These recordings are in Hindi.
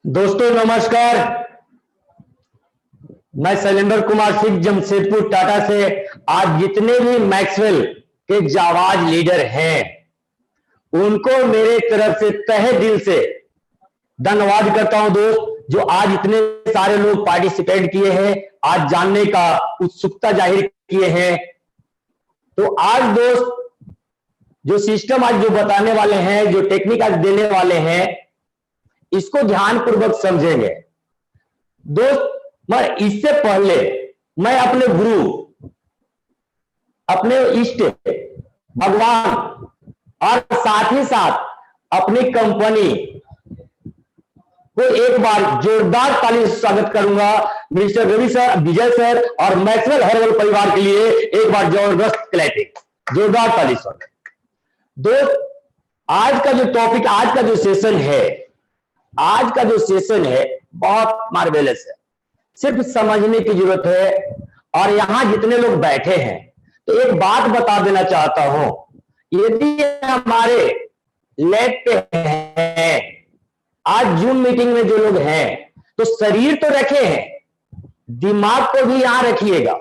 दोस्तों नमस्कार। मैं शैलेंद्र कुमार सिंह जमशेदपुर टाटा से आज जितने भी मैक्सवेल के जाबाज लीडर हैं उनको मेरे तरफ से तहे दिल से धन्यवाद करता हूं। दोस्त जो आज इतने सारे लोग पार्टिसिपेट किए हैं, आज जानने का उत्सुकता जाहिर किए हैं। तो आज दोस्त जो सिस्टम आज जो बताने वाले हैं, जो टेक्निक आज देने वाले हैं, इसको ध्यानपूर्वक समझेंगे। दोस्त मैं इससे पहले मैं अपने गुरु, अपने इष्ट भगवान और साथ ही साथ अपनी कंपनी को एक बार जोरदार ताली से स्वागत करूंगा। मिस्टर रवि सर, विजय सर और मैक्सवेल हर्बल परिवार के लिए एक बार जबरदस्त क्लैपिंग, जोरदार ताली स्वागत। दोस्त आज का जो टॉपिक, आज का जो सेशन है बहुत मार्वेलस है। सिर्फ समझने की जरूरत है। और यहां जितने लोग बैठे हैं तो एक बात बता देना चाहता हूं, यदि हमारे लैब पे हैं, आज जूम मीटिंग में जो लोग हैं, तो शरीर तो रखे हैं, दिमाग को भी यहां रखिएगा,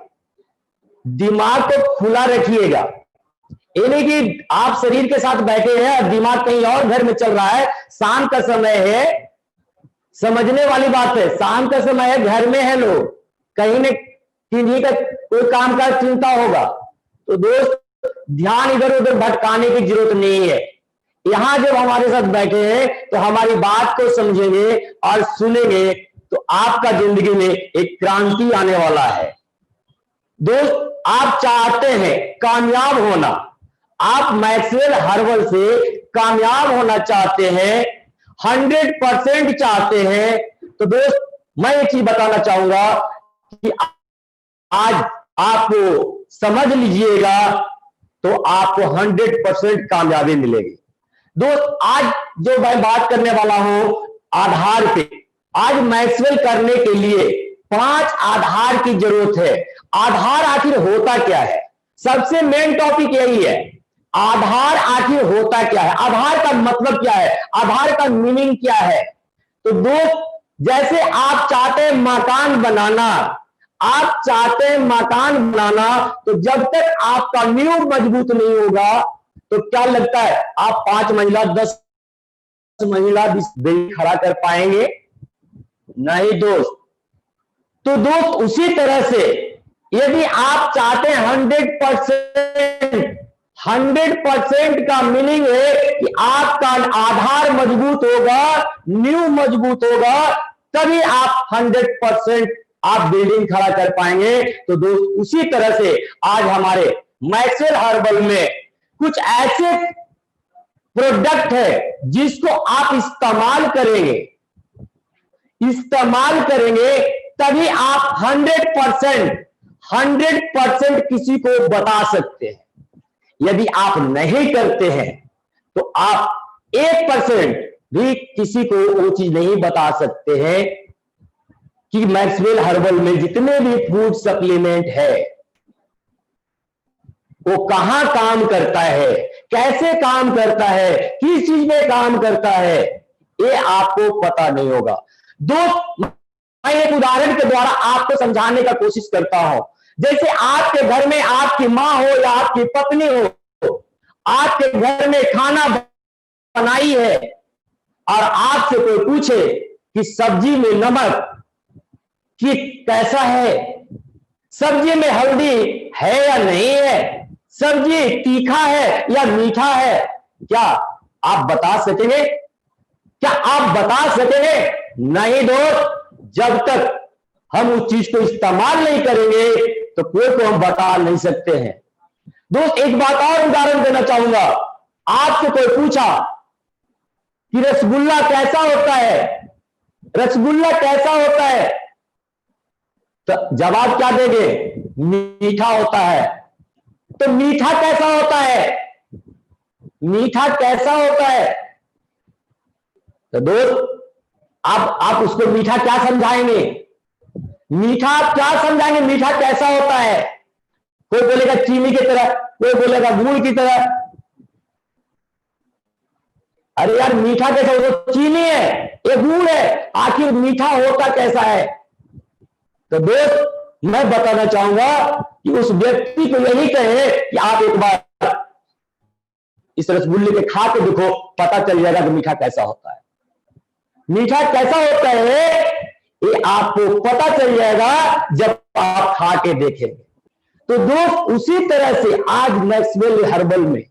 दिमाग को खुला रखिएगा। ये नहीं कि आप शरीर के साथ बैठे हैं और दिमाग कहीं और घर में चल रहा है। शाम का समय है, समझने वाली बात है, शाम का समय है, घर में है लोग, कहीं न किन्हीं का कोई काम का चिंता होगा। तो दोस्त ध्यान इधर उधर भटकाने की जरूरत नहीं है। यहां जब हमारे साथ बैठे हैं तो हमारी बात को समझेंगे और सुनेंगे तो आपका जिंदगी में एक क्रांति आने वाला है। दोस्त आप चाहते हैं कामयाब होना, आप मैक्सवेल हर्बल से कामयाब होना चाहते हैं, 100% चाहते हैं, तो दोस्त मैं एक चीज बताना चाहूंगा कि आज आपको समझ लीजिएगा तो आपको 100% कामयाबी मिलेगी। दोस्त आज जो मैं बात करने वाला हूं आधार पे, आज मैक्सवेल करने के लिए 5 आधार की जरूरत है। आधार आखिर होता क्या है? सबसे मेन टॉपिक यही है, आधार आखिर होता क्या है, आधार का मतलब क्या है, आधार का मीनिंग क्या है। तो दोस्त जैसे आप चाहते हैं मकान बनाना, आप चाहते हैं मकान बनाना, तो जब तक आपका नींव मजबूत नहीं होगा तो क्या लगता है आप 5 मंजिला 10 मंजिला बिल्डिंग खड़ा कर पाएंगे? नहीं दोस्त। तो दोस्त उसी तरह से यदि आप चाहते हैं 100% का मीनिंग है कि आपका आधार मजबूत होगा, नींव मजबूत होगा, तभी आप 100% आप बिल्डिंग खड़ा कर पाएंगे। तो दोस्त उसी तरह से आज हमारे मैक्सवेल हर्बल में कुछ ऐसे प्रोडक्ट है जिसको आप इस्तेमाल करेंगे तभी आप 100% किसी को बता सकते हैं। यदि आप नहीं करते हैं तो आप 1% भी किसी को वो चीज नहीं बता सकते हैं कि मैक्सवेल हर्बल में जितने भी फूड सप्लीमेंट है वो कहां काम करता है, कैसे काम करता है, किस चीज में काम करता है, ये आपको पता नहीं होगा। दोस्त मैं एक उदाहरण के द्वारा आपको समझाने का कोशिश करता हूं। जैसे आपके घर में आपकी मां हो या आपकी पत्नी हो, आपके घर में खाना बनाई है और आपसे कोई पूछे कि सब्जी में नमक कि कैसा है, सब्जी में हल्दी है या नहीं है, सब्जी तीखा है या मीठा है, क्या आप बता सकेंगे? क्या आप बता सकेंगे? नहीं दोस्त, जब तक हम उस चीज को इस्तेमाल नहीं करेंगे तो कोई को हम बता नहीं सकते हैं। दोस्त एक बात और उदाहरण देना चाहूंगा। आपसे कोई पूछा कि रसगुल्ला कैसा होता है, रसगुल्ला कैसा होता है, तो जवाब क्या देंगे? मीठा होता है। तो मीठा कैसा होता है, मीठा कैसा होता है? तो दोस्त आप उसको मीठा क्या समझाएंगे? मीठा आप क्या समझाएंगे? मीठा कैसा होता है? कोई बोलेगा चीनी की तरह, कोई बोलेगा गुड़ की तरह। अरे यार मीठा कैसा, वो चीनी है, ये गुड़ है। आखिर मीठा होता कैसा है? तो दोस्त, मैं बताना चाहूंगा कि उस व्यक्ति को यही कहे कि आप एक बार इस रसगुल्ले के खा के देखो, पता चल जाएगा कि मीठा कैसा होता है। मीठा कैसा होता है ये आपको पता चल जाएगा जब आप खा के देखेंगे। तो दोस्त, उसी तरह से आज मैक्सवेल हर्बल में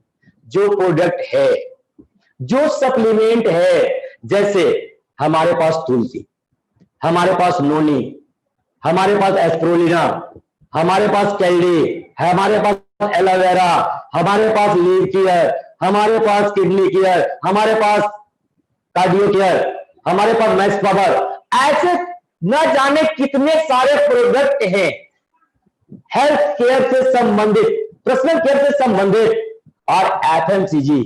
जो प्रोडक्ट है, जो सप्लीमेंट है, जैसे हमारे पास तुलसी, हमारे पास नोनी, हमारे पास एस्प्रोलिना, हमारे पास कैल्डी, हमारे पास एलोवेरा, हमारे पास लीव केयर, हमारे पास किडनी केयर, हमारे पास कार्डियो केयर, हमारे पास मैक्स पावर, ऐसे न जाने कितने सारे प्रोडक्ट हैं हेल्थ केयर से संबंधित, पर्सनल केयर से संबंधित और एफएमसीजी,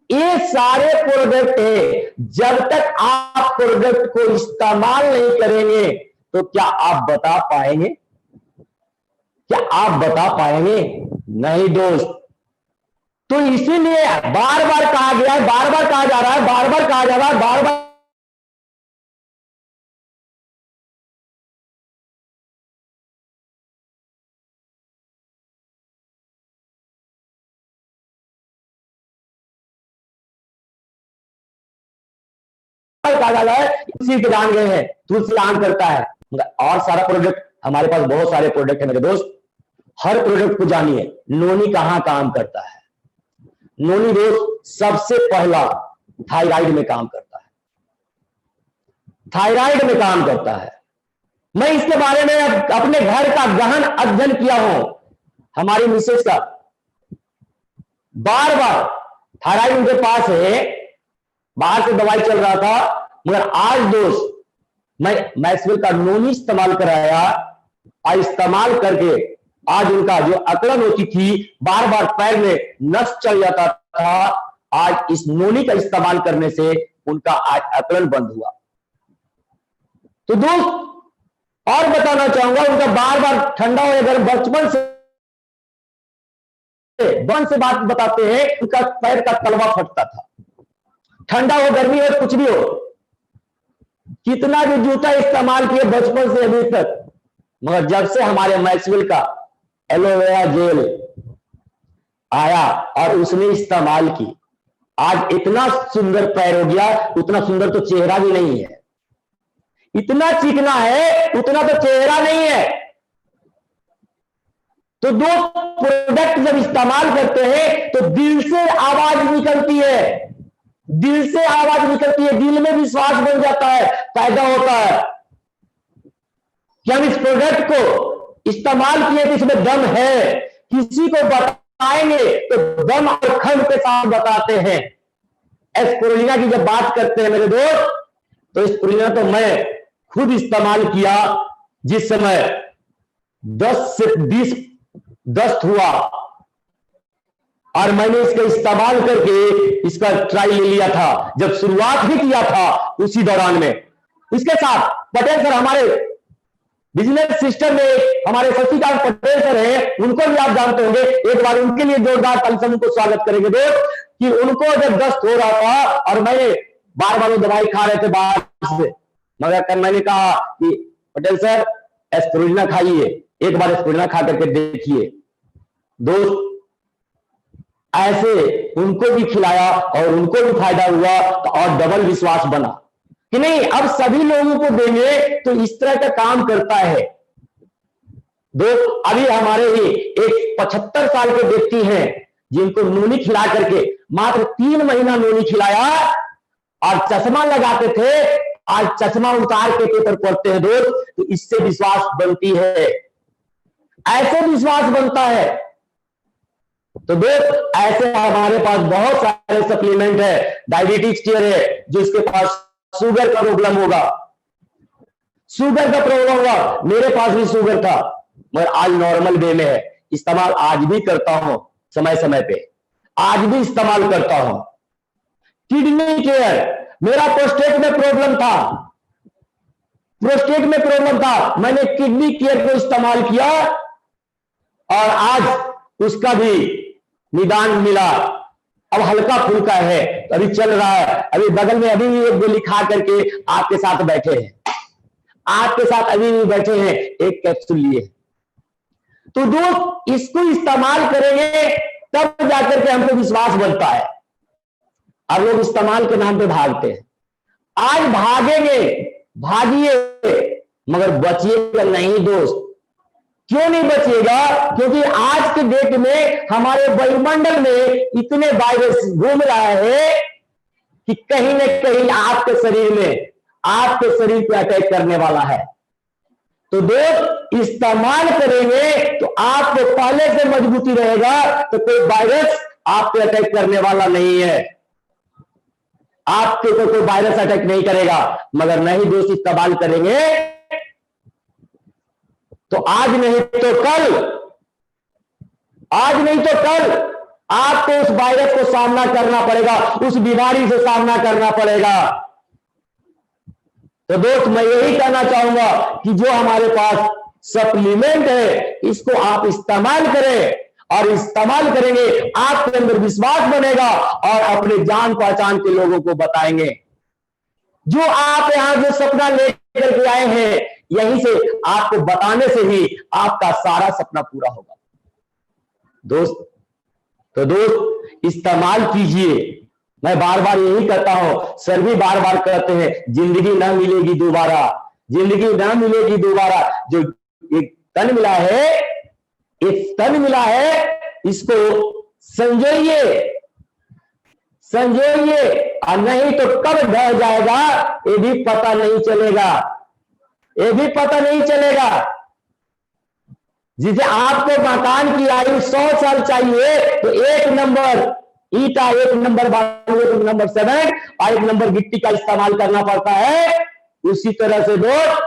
ये सारे प्रोडक्ट है। जब तक आप प्रोडक्ट को इस्तेमाल नहीं करेंगे तो क्या आप बता पाएंगे? क्या आप बता पाएंगे? नहीं दोस्त। तो इसीलिए बार बार कहा गया है, बार बार कहा जा रहा है, बार बार कहा जा रहा है, बार बार कहा जा रहा है। तुलसी के जान गए हैं, तुलसी काम करता है, और सारा प्रोडक्ट हमारे पास बहुत सारे प्रोडक्ट है मेरे दोस्त। हर प्रोडक्ट को जानिए। नोनी कहां काम करता है? नोनी दोस्त सबसे पहला थायराइड में काम करता है, थायराइड में काम करता है। मैं इसके बारे में अपने घर का गहन अध्ययन किया हूं। हमारी मिसेज का बार बार थायराइड उनके पास है, बाहर से दवाई चल रहा था, मगर आज दोस्त मैं मैक्सवेल का नोनी इस्तेमाल कराया और इस्तेमाल करके आज उनका जो अकड़न होती थी, बार बार पैर में नस चल जाता था, आज इस नोनी का इस्तेमाल करने से उनका आज अकड़न बंद हुआ। तो दोस्त, और बताना चाहूंगा, उनका बार बार ठंडा हो अगर बचपन से बात बताते हैं, उनका पैर का तलवा फटता था, ठंडा हो गर्मी हो कुछ भी हो, कितना भी जूता इस्तेमाल किए बचपन से अभी तक, मगर जब से हमारे मैक्सवेल का एलोवेरा जेल आया और उसने इस्तेमाल की, आज इतना सुंदर पैर हो गया। उतना सुंदर तो चेहरा भी नहीं है, इतना चिकना है, उतना तो चेहरा नहीं है। तो दो प्रोडक्ट जब इस्तेमाल करते हैं तो दिल से आवाज निकलती है, दिल से आवाज निकलती है, दिल में विश्वास बन जाता है, पैदा होता है कि हम इस प्रोडक्ट को इस्तेमाल किए तो इसमें दम है। किसी को बताएंगे तो दम और खंड के साथ बताते हैं। एस्प्रोलिना की जब बात करते हैं मेरे दोस्त, तो एस्प्रोलिना तो मैं खुद इस्तेमाल किया जिस समय 10 से 20 दस्त हुआ, और मैंने इसका इस्तेमाल करके इसका ट्राई ले लिया था। जब शुरुआत भी किया था उसी दौरान में इसके साथ पटेल सर, हमारे बिजनेस सिस्टम में हमारे शशिकांत पटेल सर हैं, उनको भी आप जानते होंगे। एक बार उनके लिए जोरदार ताली उनको स्वागत करेंगे दोस्त, कि उनको जब दस्त हो रहा था और मैंने बार बार वो दवाई खा रहे थे बाहर से, मगर कल मैंने कहा कि पटेल सर एस्प्रोलिना खाइए, एक बार एस्प्रोलिना खा करके देखिए दोस्त। ऐसे उनको भी खिलाया और उनको भी फायदा हुआ, तो और डबल विश्वास बना कि नहीं अब सभी लोगों को देंगे तो इस तरह का काम करता है। दोस्त, अभी हमारे ही एक 75 साल के व्यक्ति हैं जिनको नोनी खिला करके मात्र 3 महीना नोनी खिलाया और चश्मा लगाते थे, आज चश्मा उतार के पेपर पढ़ते हैं दोस्त। तो इससे विश्वास बनती है, ऐसे विश्वास बनता है। तो दोस्त, ऐसे हमारे पास बहुत सारे सप्लीमेंट है। डायबिटीज केयर है, जिसके पास शुगर का प्रॉब्लम होगा, शुगर का प्रॉब्लम होगा, मेरे पास भी शुगर था मगर आज नॉर्मल वे में है। इस्तेमाल आज भी करता हूं समय समय पे, आज भी इस्तेमाल करता हूं। किडनी केयर, मेरा प्रोस्टेट में प्रॉब्लम था, प्रोस्टेट में प्रॉब्लम था, मैंने किडनी केयर को इस्तेमाल किया और आज उसका भी निदान मिला। अब हल्का फुल्का है तो अभी चल रहा है, अभी बगल में अभी भी एक गोली खा करके आपके साथ बैठे हैं, आपके साथ अभी भी बैठे हैं, एक कैप्सूल लिए। तो दोस्त इसको इस्तेमाल करेंगे तब जाकर के हमको विश्वास बनता है। अब लोग इस्तेमाल के नाम पे भागते हैं। आज भागेंगे, भागिए, मगर बचिएगा नहीं दोस्त। क्यों नहीं बचिएगा? क्योंकि आज के डेट में हमारे वायुमंडल में इतने वायरस घूम रहा है कि कहीं न कहीं आपके शरीर में, आपके शरीर पे अटैक करने वाला है। तो दोस्त इस्तेमाल करेंगे तो आपको पहले से मजबूती रहेगा, तो कोई वायरस आप पे अटैक करने वाला नहीं है, आपके को कोई वायरस अटैक नहीं करेगा। मगर नहीं दोस्त, इस्तेमाल करेंगे तो आज नहीं तो कल, आज नहीं तो कल आपको उस वायरस को सामना करना पड़ेगा, उस बीमारी से सामना करना पड़ेगा। तो दोस्त मैं यही कहना चाहूंगा कि जो हमारे पास सप्लीमेंट है इसको आप इस्तेमाल करें, और इस्तेमाल करेंगे आपके अंदर विश्वास बनेगा और अपने जान पहचान के लोगों को बताएंगे। जो आप यहां जो सपना लेकर के आए हैं, यहीं से आपको बताने से ही आपका सारा सपना पूरा होगा दोस्त। तो दोस्त इस्तेमाल कीजिए। मैं बार बार यही कहता हूं, सर भी बार बार कहते हैं, जिंदगी ना मिलेगी दोबारा, जिंदगी ना मिलेगी दोबारा। जो एक तन मिला है, एक तन मिला है, इसको संजोइए, संजोइए, और नहीं तो कब ढह जाएगा ये भी पता नहीं चलेगा, ये भी पता नहीं चलेगा। जिसे आपको मकान की आयु 100 साल चाहिए तो एक नंबर ईटा, एक नंबर बालू, एक नंबर सीमेंट और एक नंबर गिट्टी का इस्तेमाल करना पड़ता है। उसी तरह से दोस्त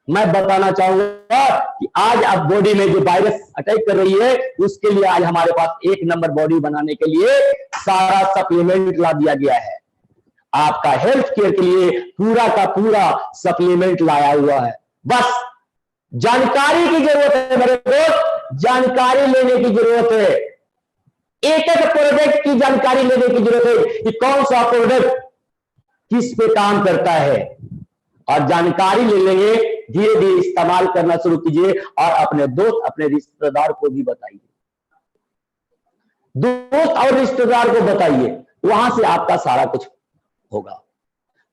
मैं बताना चाहूंगा कि आज आप बॉडी में जो वायरस अटैक कर रही है, उसके लिए आज हमारे पास एक नंबर बॉडी बनाने के लिए सारा सप्लीमेंट ला दिया गया है। आपका हेल्थ केयर के लिए पूरा का पूरा सप्लीमेंट लाया हुआ है। बस जानकारी की जरूरत है मेरे दोस्त, जानकारी लेने की जरूरत है। एक एक प्रोडक्ट की जानकारी लेने की जरूरत है कि कौन सा प्रोडक्ट किस पे काम करता है, और जानकारी ले लेंगे, धीरे धीरे इस्तेमाल करना शुरू कीजिए और अपने दोस्त, अपने रिश्तेदार को भी बताइए। दोस्त और रिश्तेदार को बताइए, वहां से आपका सारा कुछ होगा।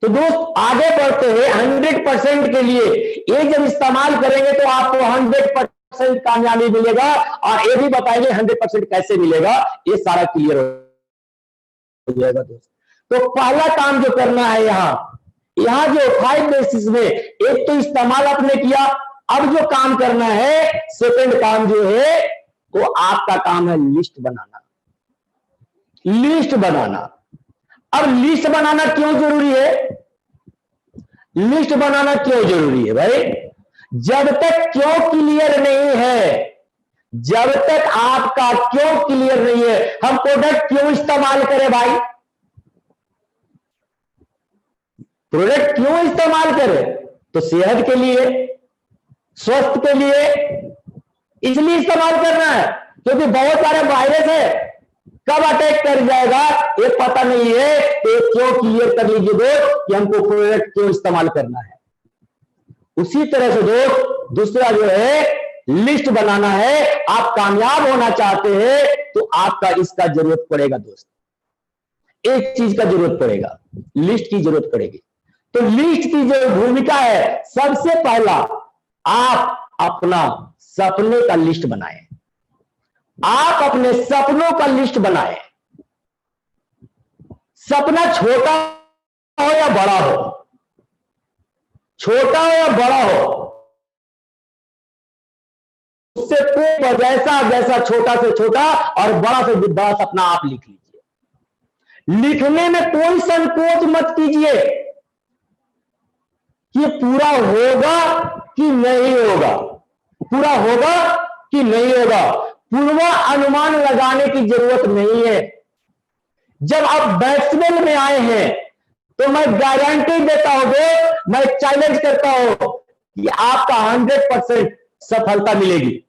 तो दोस्त आगे बढ़ते हैं 100% के लिए। ये जब इस्तेमाल करेंगे तो आपको 100% कामयाबी मिलेगा, और ये भी बताएंगे 100% कैसे मिलेगा, ये सारा क्लियर हो जाएगा दोस्त। तो पहला काम जो करना है, यहां जो 5 बेसिस में एक तो इस्तेमाल आपने किया, अब जो काम करना है, सेकंड काम जो है वो आपका काम है लिस्ट बनाना, लिस्ट बनाना। अब लिस्ट बनाना क्यों जरूरी है? लिस्ट बनाना क्यों जरूरी है भाई? जब तक क्यों क्लियर नहीं है, जब तक आपका क्यों क्लियर नहीं है, हम प्रोडक्ट क्यों इस्तेमाल करें भाई? प्रोडक्ट क्यों इस्तेमाल करें? तो सेहत के लिए, स्वस्थ के लिए, इसलिए इस्तेमाल करना है, क्योंकि बहुत सारे वायरस है, कब अटैक कर जाएगा ये पता नहीं है। तो क्यों क्लियर कर लीजिए दोस्त कि हमको प्रोडक्ट क्यों इस्तेमाल करना है। उसी तरह से दोस्त दूसरा जो है लिस्ट बनाना है। आप कामयाब होना चाहते हैं तो आपका इसका जरूरत पड़ेगा दोस्त, एक चीज का जरूरत पड़ेगा, लिस्ट की जरूरत पड़ेगी। तो लिस्ट की जो भूमिका है, सबसे पहला आप अपना सपने का लिस्ट बनाएं, आप अपने सपनों का लिस्ट बनाएं। सपना छोटा हो या बड़ा हो, छोटा हो या बड़ा हो, उससे कोई जैसा जैसा छोटा से छोटा और बड़ा से बड़ा सपना आप लिख लीजिए। लिखने में कोई संकोच मत कीजिए कि पूरा होगा कि नहीं होगा, पूरा होगा कि नहीं होगा, पूर्वानुमान लगाने की जरूरत नहीं है। जब आप बैट्समैन में आए हैं तो मैं गारंटी देता हूं, मैं चैलेंज करता हूं कि आपका 100% सफलता मिलेगी,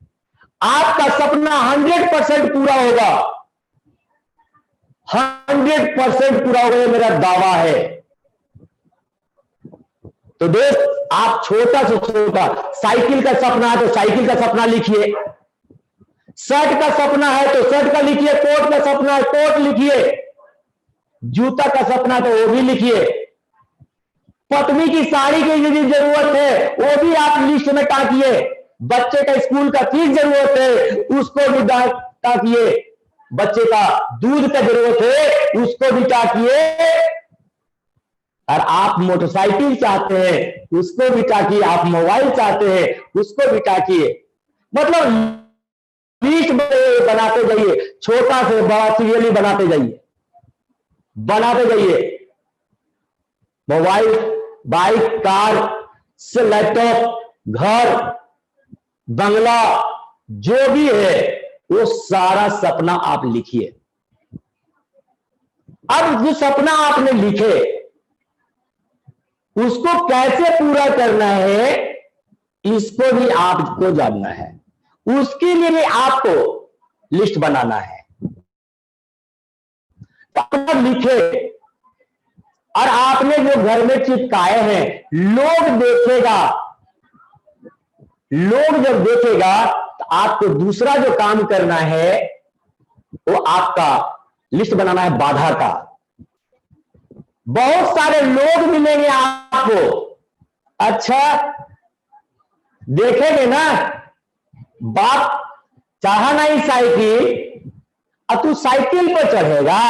आपका सपना 100% पूरा होगा, 100% पूरा होगा, ये मेरा दावा है। तो दोस्त, आप छोटा से छोटा साइकिल का सपना है तो साइकिल का सपना लिखिए, शर्ट का सपना है तो शर्ट का लिखिए, कोट का सपना है कोट लिखिए, जूता का सपना तो वो भी लिखिए, पत्नी की साड़ी की यदि जरूरत है वो भी आप लिस्ट में टाकिए, बच्चे का स्कूल का फीस जरूरत है उसको भी टाकिए, बच्चे का दूध का जरूरत है उसको भी टाकिए, और आप मोटरसाइकिल चाहते हैं उसको भी टाकिए, आप मोबाइल चाहते हैं उसको भी टाकिए। मतलब लिस्ट बनाते जाइए, छोटा से बड़ा सीरियली बनाते जाइए। मोबाइल, बाइक, कार से लैपटॉप, घर, बंगला, जो भी है वो सारा सपना आप लिखिए। अब जो सपना आपने लिखे उसको कैसे पूरा करना है इसको भी आपको जानना है, उसके लिए भी आपको लिस्ट बनाना है। तो लिखे और आपने जो घर में चिपकाए हैं, लोग जब देखेगा तो आपको दूसरा जो काम करना है वो आपका लिस्ट बनाना है बाधा का। बहुत सारे लोग मिलेंगे आपको, अच्छा देखेंगे ना, बाप चाहा नहीं साइकिल, अब तू साइकिल पर चढ़ेगा,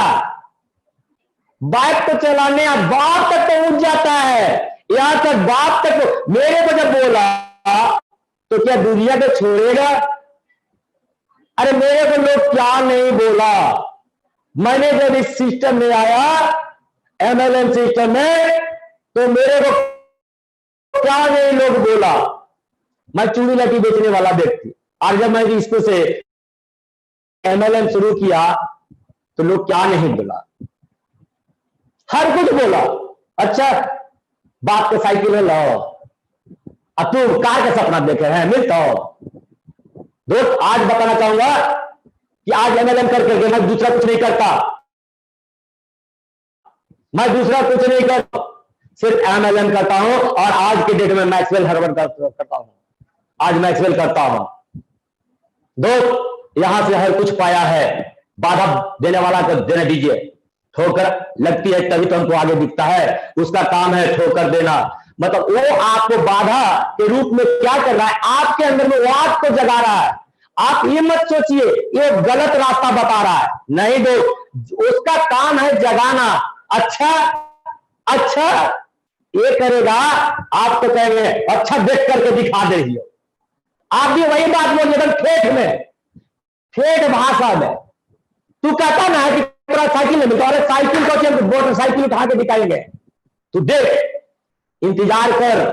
बाइक तो चलाने बाप तक पहुंच जाता है, यहां तक बाप तक मेरे को जब बोला तो क्या दुनिया को छोड़ेगा? अरे मेरे को लोग क्या नहीं बोला, मैंने जब इस सिस्टम में आया MLM सिस्टम में तो मेरे को क्या नहीं लोग बोला। मैं चूड़ी लटी बेचने वाला व्यक्ति, और जब मैं इसको से MLM शुरू किया तो लोग क्या नहीं बोला, हर कुछ बोला। अच्छा बाप के साइकिल में लाओ, अब तू कार का सपना देखे हैं, मिलता हो। दोस्त आज बताना चाहूंगा कि आज MLM कर करके मैं दूसरा कुछ नहीं करता, मैं दूसरा कुछ नहीं करता, सिर्फ MLM करता हूं। और आज के डेट में मैक्सवेल हर्बल करता हूं, आज मैक्सवेल करता हूं। दोस्त यहां से हर कुछ पाया है, बाधा देने वाला को देने दीजिए, ठोकर लगती है तभी तो हमको आगे दिखता है, उसका काम है ठोकर देना। मतलब वो आपको बाधा के रूप में क्या कर रहा है, आपके अंदर में वो आपको जगा रहा है। आप ये मत सोचिए ये गलत रास्ता बता रहा है, नहीं दोस्त, उसका काम है जगाना। अच्छा ये करेगा, आपको कहेंगे अच्छा देख करके दिखा दे रही हो। आप भी वही बात बोलिए एकदम ठेठ में, ठेठ भाषा में। तू कहता ना है कि पूरा साइकिल नहीं मिलता, अरे साइकिल को मोटरसाइकिल उठा के दिखाएंगे, तू देख इंतजार कर।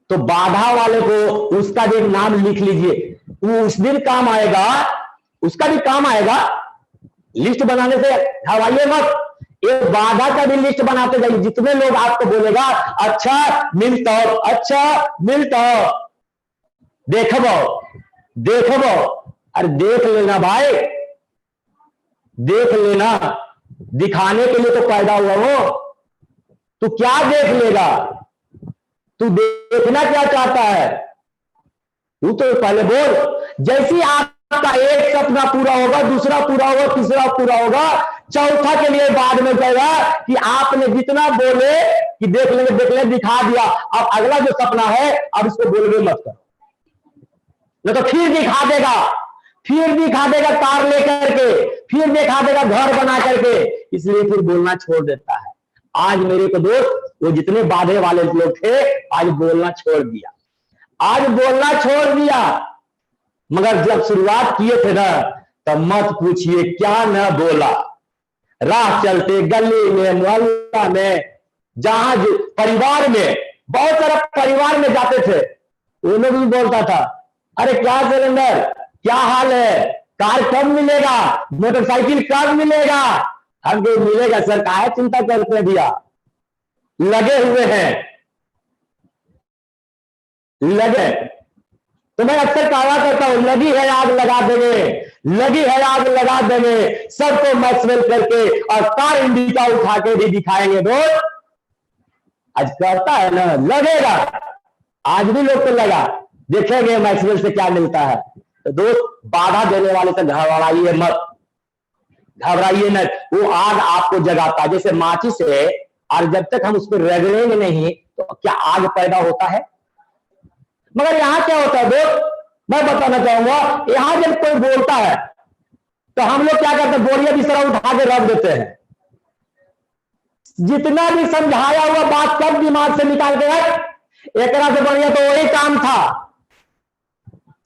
तो बाधा वाले को उसका भी नाम लिख लीजिए, वो उस दिन काम आएगा, उसका भी काम आएगा। लिस्ट बनाने से हवाइए मत, एक बाधा का भी लिस्ट बनाते जाइए। जितने लोग आपको बोलेगा अच्छा मिलता हो, अच्छा मिलता हो, देखो, अरे देख लेना भाई, देख लेना, दिखाने के लिए तो पैदा हुआ वो। तू क्या देख लेगा, तू देखना क्या चाहता है, तू तो पहले बोल। जैसे आपका एक सपना पूरा होगा, दूसरा पूरा होगा, तीसरा पूरा होगा, चौथा के लिए बाद में कहेगा कि आपने जितना बोले कि देख लेंगे दिखा दिया, अब अगला जो सपना है अब इसको बोलवे मत कर, नहीं तो फिर दिखा देगा कार लेकर के, फिर दिखा देगा घर बना करके, इसलिए फिर बोलना छोड़ देता है। आज मेरे को दोस्त वो जितने बाधे वाले लोग थे आज बोलना छोड़ दिया, मगर जब शुरुआत किए थे ना तब मत पूछिए क्या न बोला। राह चलते गली में, मोहल्ला में, जहां परिवार में, बहुत सारा परिवार में जाते थे, वो लोग भी बोलता था अरे क्या सिलेंडर, क्या हाल है, कार कब मिलेगा, मोटरसाइकिल कब मिलेगा। हमको मिलेगा सर, काहे चिंता करते हैं भैया, लगे हुए हैं, लगे। तो मैं अक्सर कहा करता हूं, लगी है आग लगा देंगे, लगी है आग लगा देंगे, सबको मैक्सवेल करके और कार इंडिका उठा के भी दिखाएंगे। दोस्त आज कहता है ना, लगेगा, आज भी लोग को लगा, देखेंगे मैक्सवेल से क्या मिलता है। तो दोस्त बाधा देने वाले से घबराइए मत, घबराइए न, वो आग आपको जगाता है। जैसे माचिस है, और जब तक हम उस पर रगड़ेंगे नहीं तो क्या आग पैदा होता है? मगर यहां क्या होता है दोस्त, मैं बताना चाहूंगा, यहां जब कोई बोलता है तो हम लोग क्या करते हैं, बोरिया बिस्तरा उठा के रख देते हैं। जितना भी समझाया हुआ बात सब दिमाग से निकाल के रख, एक तरह से बढ़िया तो वही काम था,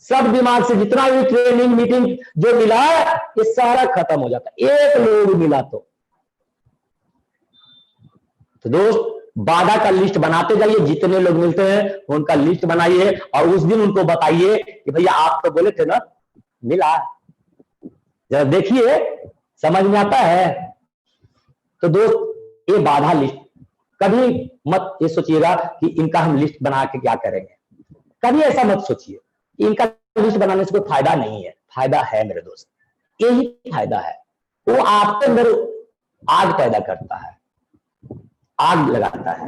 सब दिमाग से जितना भी ट्रेनिंग मीटिंग जो मिला ये सारा खत्म हो जाता। एक लोग मिला तो दोस्त बाधा का लिस्ट बनाते जाइए, जितने लोग मिलते हैं उनका लिस्ट बनाइए और उस दिन उनको बताइए कि भैया आप तो बोले थे ना, मिला, जब देखिए समझ में आता है। तो दोस्त ये बाधा लिस्ट कभी मत ये सोचिएगा कि इनका हम लिस्ट बना के क्या करेंगे, कभी ऐसा मत सोचिए। इनका लिस्ट बनाने से कोई फायदा नहीं है, फायदा है मेरे दोस्त, यही फायदा है, वो आपके अंदर आग पैदा करता है, आग लगाता है।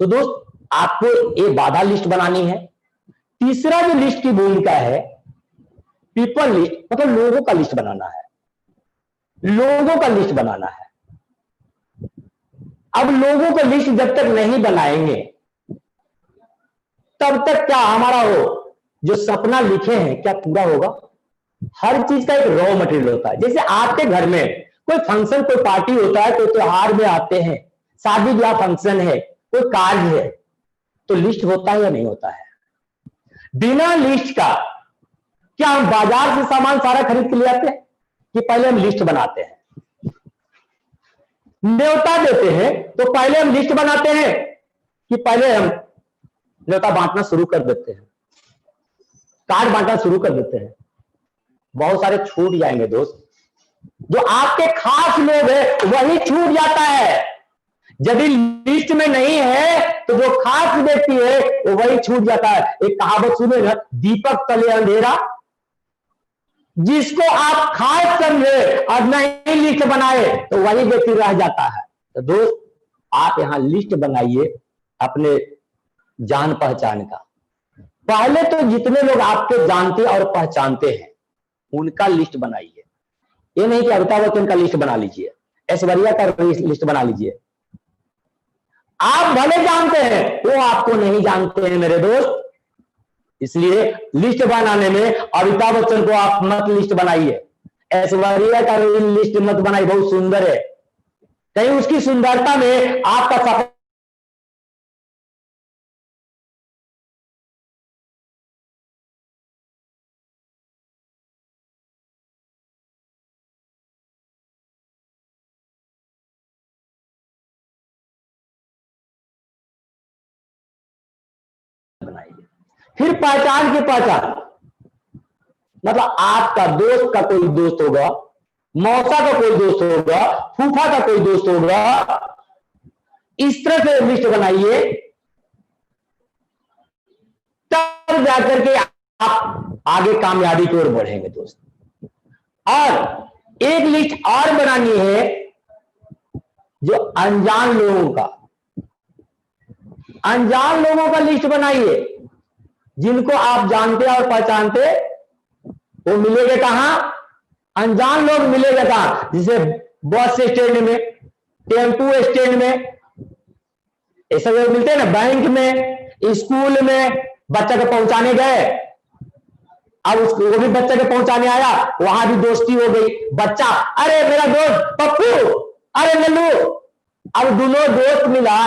तो दोस्त आपको ये बाधा लिस्ट बनानी है। तीसरा जो लिस्ट की भूमिका है, पीपल लिस्ट, मतलब लोगों का लिस्ट बनाना है, लोगों का लिस्ट बनाना है। अब लोगों का लिस्ट जब तक नहीं बनाएंगे तब तक क्या हमारा वो जो सपना लिखे हैं क्या पूरा होगा? हर चीज का एक रॉ मटेरियल होता है। जैसे आपके घर में कोई फंक्शन, कोई पार्टी होता है, कोई त्योहार में आते हैं, शादी ब्याह फंक्शन है, कोई कार्य है, तो लिस्ट होता है या नहीं होता है? बिना लिस्ट का क्या हम बाजार से सामान सारा खरीद के ले आते हैं कि पहले हम लिस्ट बनाते हैं? न्योता देते हैं तो पहले हम लिस्ट बनाते हैं कि पहले हम न्योता बांटना शुरू कर देते हैं, कार्ड बांटना शुरू कर देते हैं? बहुत सारे छूट जाएंगे दोस्त, जो आपके खास लोग हैं वही छूट जाता है। यदि लिस्ट में नहीं है तो जो खास व्यक्ति है वो वही छूट जाता है। एक कहावत सुने ना, दीपक तले अंधेरा, जिसको आप खास समझे और नहीं लिस्ट बनाए तो वही व्यक्ति रह जाता है। तो दोस्त आप यहां लिस्ट बनाइए अपने जान पहचान का। पहले तो जितने लोग आपके जानते और पहचानते हैं उनका लिस्ट बनाइए। ये नहीं कि अमिताभ बच्चन का लिस्ट बना लीजिए, ऐश्वर्या का लिस्ट बना लीजिए। आप भले जानते हैं, वो आपको नहीं जानते हैं मेरे दोस्त। इसलिए लिस्ट बनाने में अमिताभ बच्चन को आप मत लिस्ट बनाइए, ऐश्वर्या का लिस्ट मत बनाइए, बहुत सुंदर है, कहीं उसकी सुंदरता में आपका सपना बनाइए। फिर पहचान की पहचान, मतलब आपका दोस्त का कोई दोस्त होगा, मौसा का कोई दोस्त होगा, फूफा का कोई दोस्त होगा, इस तरह से लिस्ट बनाइए, तब जाकर के आप आगे कामयाबी की ओर बढ़ेंगे दोस्त। और एक लिस्ट और बनानी है जो अनजान लोगों का, अनजान लोगों का लिस्ट बनाइए। जिनको आप जानते और पहचानते वो मिलेंगे कहां? अनजान लोग मिलेंगे कहां? जैसे बस स्टैंड में, टेम्पू स्टैंड में, ऐसा लोग मिलते हैं ना, बैंक में, स्कूल में। बच्चा को पहुंचाने गए, अब उसको वो भी बच्चे को पहुंचाने आया, वहां भी दोस्ती हो गई। बच्चा, अरे मेरा दोस्त पप्पू, अरे नल्लू। अब दोनों दोस्त मिला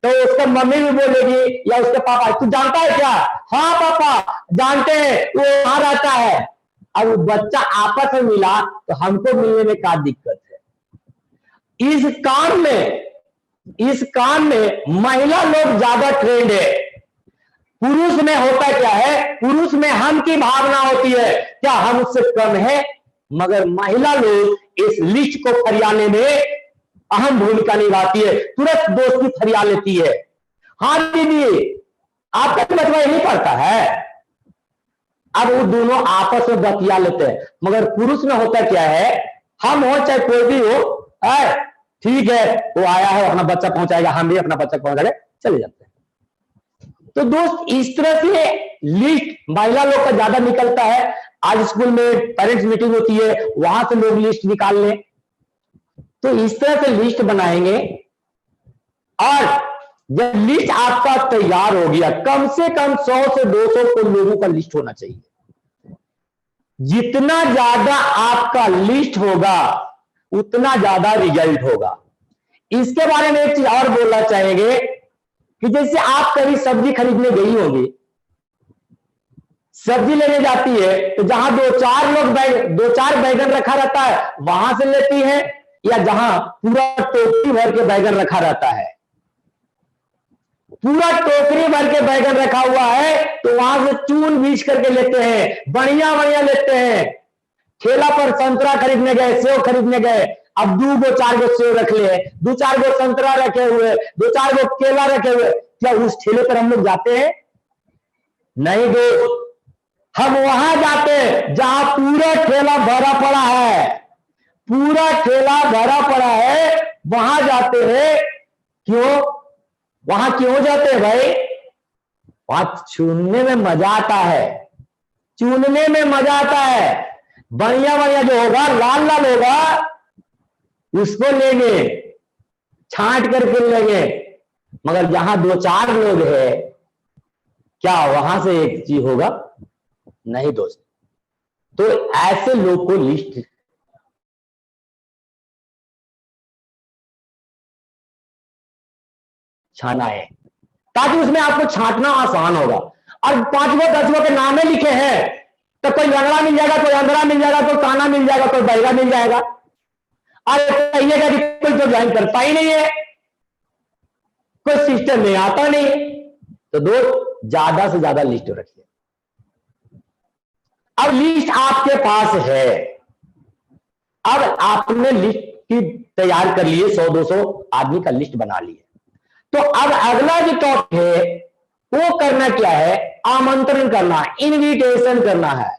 तो उसका मम्मी भी बोलेगी या उसके पापा, तू जानता है क्या? हाँ पापा जानते हैं, वो वहां रहता है। अब बच्चा आपस में मिला तो हमको मिलने में क्या दिक्कत है? इस काम में महिला लोग ज्यादा ट्रेंड है। पुरुष में होता क्या है? पुरुष में हम की भावना होती है, क्या हम उससे कम है? मगर महिला लोग इस लिस्ट को फरियाने में अहम भूमिका निभाती है, तुरंत दोस्ती फरिया लेती है। हाँ दीदी आपका बचवा यही पढ़ता है। अब वो दोनों आपस में बतिया लेते हैं, मगर पुरुष में होता क्या है, हम हो चाहे कोई भी हो, ठीक है वो आया है अपना बच्चा पहुंचाएगा, हम भी अपना बच्चा पहुंचाएंगे, चले जाते हैं। तो दोस्त इस तरह से लिस्ट महिला लोग का ज्यादा निकलता है। आज स्कूल में पेरेंट्स मीटिंग होती है, वहां से लोग लिस्ट निकाल लें। तो इस तरह से लिस्ट बनाएंगे, और जब लिस्ट आपका तैयार हो गया, कम से कम 100 से 200 को लोगों का लिस्ट होना चाहिए। जितना ज्यादा आपका लिस्ट होगा उतना ज्यादा रिजल्ट होगा। इसके बारे में एक चीज और बोलना चाहेंगे कि जैसे आप कभी सब्जी खरीदने गई होगी, सब्जी लेने जाती है, तो जहां दो चार बैगन रखा रहता है वहां से लेती है, या जहां पूरा टोकरी भर के बैगन रखा रहता है, पूरा टोकरी भर के बैगन रखा हुआ है तो वहां से चून बीछ करके लेते हैं, बढ़िया बढ़िया लेते हैं। ठेला पर संतरा खरीदने गए, सेव खरीदने गए, अब 2 4 सेव रख ले, 2 4 संतरा रखे हुए, 2 4 केला रखे हुए, क्या उस ठेले पर हम लोग जाते हैं? नहीं दोस्त, हम वहां जाते हैं जहां पूरा ठेला भरा पड़ा है, पूरा ठेला भरा पड़ा है, वहां जाते हैं। क्यों वहां क्यों जाते हैं भाई? वहां चुनने में मजा आता है, चुनने में मजा आता है। बढ़िया बढ़िया जो होगा, लाल लाल होगा, उसको लेंगे, छांट करके लेंगे। मगर जहां 2 4 लोग हैं, क्या वहां से एक चीज होगा? नहीं दोस्त। तो ऐसे लोग को लिस्ट छाना है, ताकि उसमें आपको छांटना आसान होगा। और 5 10 के नामे लिखे हैं, तो कोई लंगड़ा मिल जाएगा, कोई अंधड़ा मिल जाएगा, कोई काना मिल जाएगा, कोई बहरा मिल जाएगा। और कहिएगा कि कोई तो ज्वाइन करता ही नहीं है, कोई सिस्टम में आता नहीं। तो दोस्त ज्यादा से ज्यादा लिस्ट रखिए। अब लिस्ट आपके पास है, अब आपने लिस्ट की तैयार कर लिए, 100 200 आदमी का लिस्ट बना लिए। तो अब अगला जो टॉपिक है वो करना क्या है? आमंत्रण करना, इनविटेशन करना है।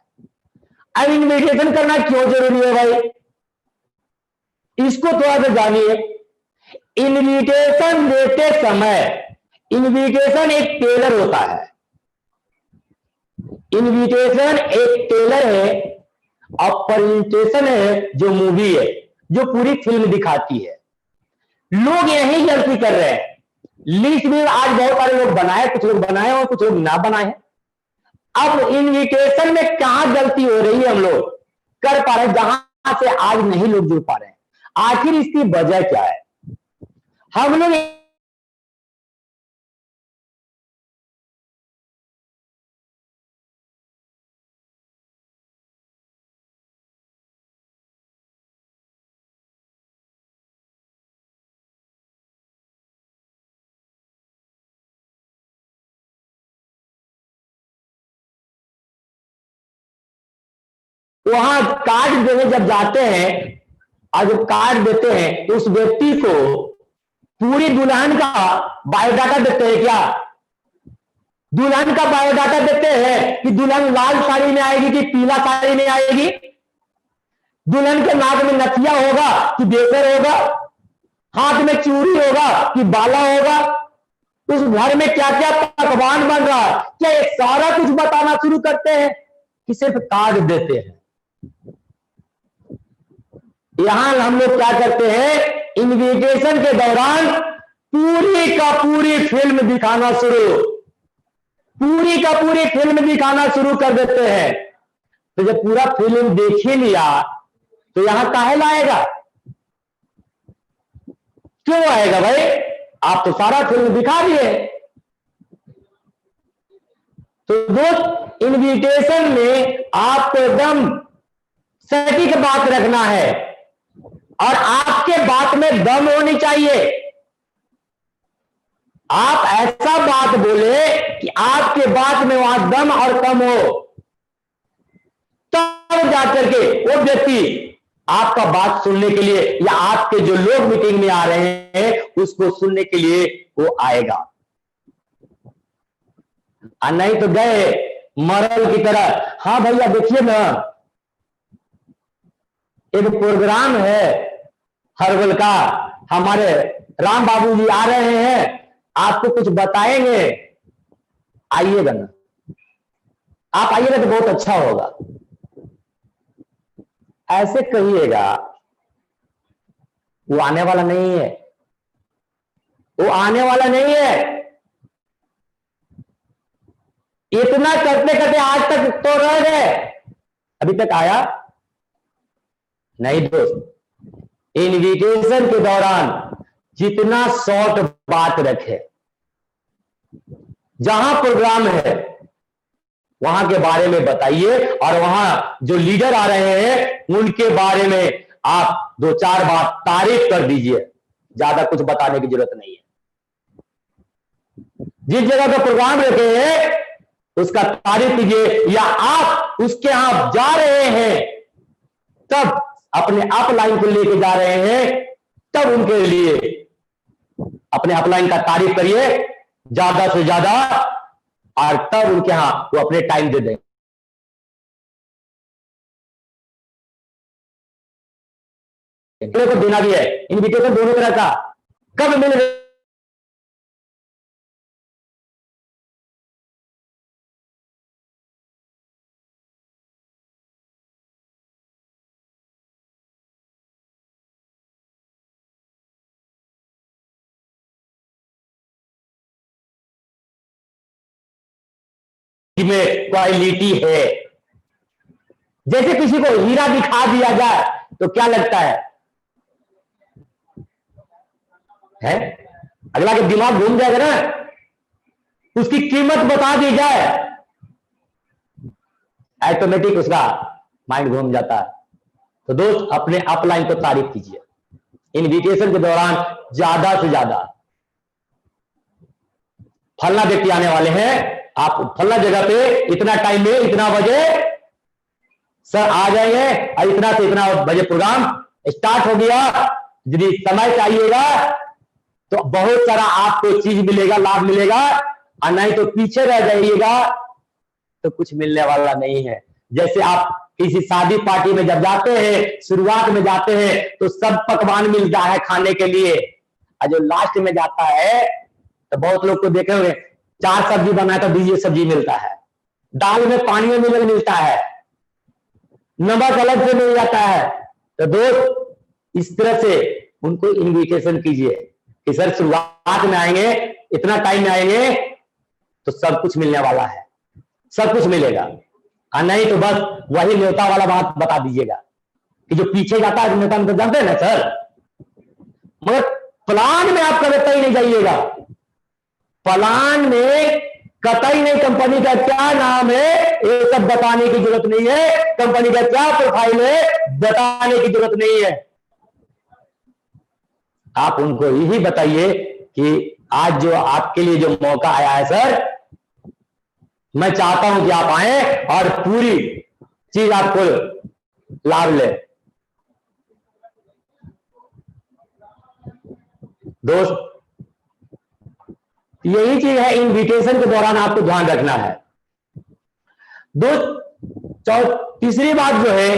अब इनविटेशन करना क्यों जरूरी है भाई, इसको थोड़ा सा जानिए। इनविटेशन देते समय, इनविटेशन एक टेलर होता है, इनविटेशन एक टेलर है, और प्रेजेंटेशन है जो मूवी है, जो पूरी फिल्म दिखाती है। लोग यही गलती कर रहे हैं। लिस्ट भी आज बहुत सारे लोग बनाए, कुछ लोग बनाए और कुछ लोग ना बनाए। अब इनविटेशन में कहां गलती हो रही है? हम लोग कर पा रहे हैं जहां से आज नहीं लोग जुड़ पा रहे हैं। आखिर इसकी वजह क्या है? हम लोग वहां कार्ड देने जब जाते हैं और जब कार्ड देते हैं तो उस व्यक्ति को पूरी दुल्हन का बायोडाटा देते हैं। क्या दुल्हन का बायोडाटा देते हैं कि दुल्हन लाल साड़ी में आएगी कि पीला साड़ी में आएगी, दुल्हन के नाक में नथिया होगा कि बेसर होगा, हाथ में चूड़ी होगा कि बाला होगा, उस घर में क्या क्या पकवान बन रहा है, क्या ये सारा कुछ बताना शुरू करते हैं कि सिर्फ कार्ड देते हैं? यहां हम लोग क्या करते हैं? इनविटेशन के दौरान पूरी का पूरी फिल्म दिखाना शुरू, पूरी का पूरी फिल्म दिखाना शुरू कर देते हैं। तो जब पूरा फिल्म देख ही लिया तो यहां काहे लाएगा? क्यों आएगा भाई? आप तो सारा फिल्म दिखा दिए। तो दोस्त, इनविटेशन में आपको एकदम सटीक बात रखना है और आपके बात में दम होनी चाहिए। आप ऐसा बात बोले कि आपके बात में वहां दम और कम हो, तब जाकर के वो व्यक्ति आपका बात सुनने के लिए, या आपके जो लोग मीटिंग में आ रहे हैं उसको सुनने के लिए वो आएगा। नहीं तो गए मरल की तरह। हाँ भैया देखिए ना, एक प्रोग्राम है हर्बल का, हमारे राम बाबू जी आ रहे हैं, आपको कुछ बताएंगे, आइएगा ना, आप आइएगा तो बहुत अच्छा होगा। ऐसे कहिएगा, वो आने वाला नहीं है, वो आने वाला नहीं है। इतना करते करते आज तक तो रह गए, अभी तक आया नहीं। दोस्त, इनविटेशन के दौरान जितना शॉर्ट बात रखे, जहां प्रोग्राम है वहां के बारे में बताइए, और वहां जो लीडर आ रहे हैं उनके बारे में आप दो चार बात तारीफ कर दीजिए, ज्यादा कुछ बताने की जरूरत नहीं है। जिस जगह का प्रोग्राम रखे हैं उसका तारीफ कीजिए, या आप उसके यहां जा रहे हैं तब अपने अपलाइन को लेके जा रहे हैं, तब उनके लिए अपने अपलाइन का तारीफ करिए ज्यादा से ज्यादा, और तब उनके यहां वो अपने टाइम दे दें। को देना भी है इनविटेशन दोनों तरह का, कब मिल में क्वालिटी है। जैसे किसी को हीरा दिखा दिया जाए तो क्या लगता है? अगला के दिमाग घूम जाएगा ना, उसकी कीमत बता दी जाए, ऑटोमेटिक उसका माइंड घूम जाता है। तो दोस्त, अपने अपलाइन को तारीफ कीजिए इनविटेशन के दौरान ज्यादा से ज्यादा। फलना व्यक्ति आने वाले हैं, आप फलना जगह पे इतना टाइम में इतना बजे सर आ जाएंगे, और इतना से इतना बजे प्रोग्राम स्टार्ट हो गया। यदि समय चाहिएगा तो बहुत सारा आपको चीज मिलेगा, लाभ मिलेगा, और नहीं तो पीछे रह जाइएगा तो कुछ मिलने वाला नहीं है। जैसे आप किसी शादी पार्टी में जब जाते हैं, शुरुआत में जाते हैं तो सब पकवान मिलता है खाने के लिए, और जो लास्ट में जाता है तो बहुत लोग को देखे होंगे, 4 सब्जी बनाया तो दीजिए सब्जी मिलता है, दाल में पानी में मिलता है, नमक अलग से मिल जाता है। तो दोस्त, इस तरह से उनको इनविटेशन कीजिए कि सर शुरुआत में आएंगे, इतना टाइम में आएंगे तो सब कुछ मिलने वाला है, सब कुछ मिलेगा, और नहीं तो बस वही न्योता वाला बात बता दीजिएगा कि जो पीछे जाता है न्योता में, तो जानते हैं ना सर, मगर प्लान में आप कभी तय नहीं जाइएगा। प्लान में कतई नहीं, कंपनी का क्या नाम है ये सब बताने की जरूरत नहीं है, कंपनी का क्या प्रोफाइल है बताने की जरूरत नहीं है। आप उनको यही बताइए कि आज जो आपके लिए जो मौका आया है सर, मैं चाहता हूं कि आप आए और पूरी चीज आपको लाभ ले। दोस्त, यही चीज है इनविटेशन के दौरान आपको ध्यान रखना है। दोस्त, तीसरी बात जो है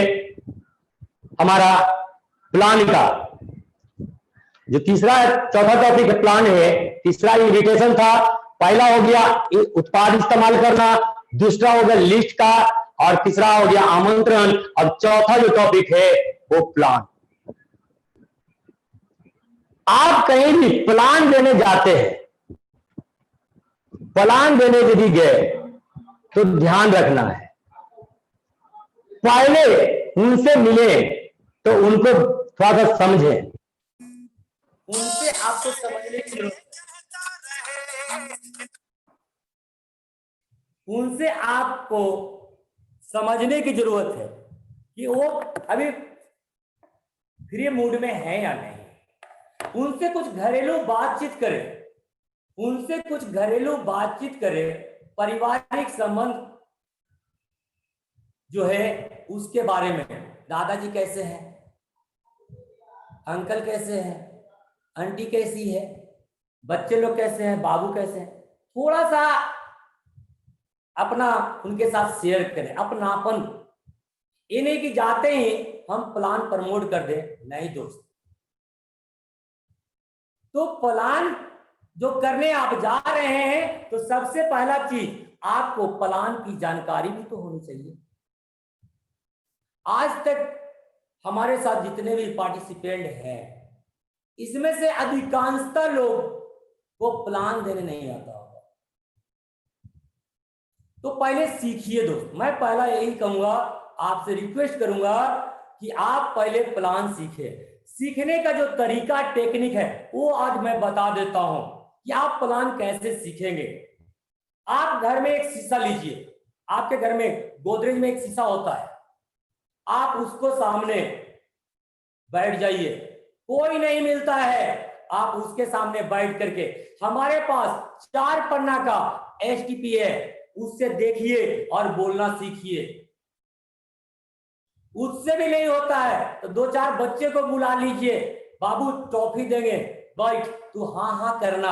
हमारा प्लान का, जो तीसरा चौथा टॉपिक प्लान है, तीसरा इनविटेशन था, पहला हो गया उत्पाद इस्तेमाल करना, दूसरा हो गया लिस्ट का, और तीसरा हो गया आमंत्रण। अब चौथा जो टॉपिक है वो प्लान। आप कहीं भी प्लान देने जाते हैं, प्लान देने यदि गए तो ध्यान रखना है, पहले उनसे मिले तो उनको थोड़ा सा समझें, उनसे आपको समझने की जरूरत है, उनसे आपको समझने की जरूरत है कि वो अभी फ्री मूड में है या नहीं। उनसे कुछ घरेलू बातचीत करें, उनसे कुछ घरेलू बातचीत करें, पारिवारिक संबंध जो है उसके बारे में, दादाजी कैसे हैं, अंकल कैसे हैं, आंटी कैसी है, बच्चे लोग कैसे हैं, बाबू कैसे हैं, थोड़ा सा अपना उनके साथ शेयर करें, अपनापन। ये नहीं कि जाते ही हम प्लान प्रमोट कर दें, नहीं दोस्त। तो प्लान जो करने आप जा रहे हैं, तो सबसे पहला चीज आपको प्लान की जानकारी भी तो होनी चाहिए। आज तक हमारे साथ जितने भी पार्टिसिपेंट हैं, इसमें से अधिकांशतः लोग को प्लान देने नहीं आता होगा। तो पहले सीखिए दोस्त। मैं पहला यही कहूंगा, आपसे रिक्वेस्ट करूंगा कि आप पहले प्लान सीखे। सीखने का जो तरीका, टेक्निक है, वो आज मैं बता देता हूं कि आप प्लान कैसे सीखेंगे। आप घर में एक शीशा लीजिए। आपके घर में गोदरेज में एक शीशा होता है, आप उसको सामने बैठ जाइए। कोई नहीं मिलता है, आप उसके सामने बैठ करके, हमारे पास 4 पन्ना का एसटीपी है, उससे देखिए और बोलना सीखिए। उससे भी नहीं होता है तो 2-4 बच्चे को बुला लीजिए, बाबू टॉफी देंगे, बैठ तू हाँ हाँ करना।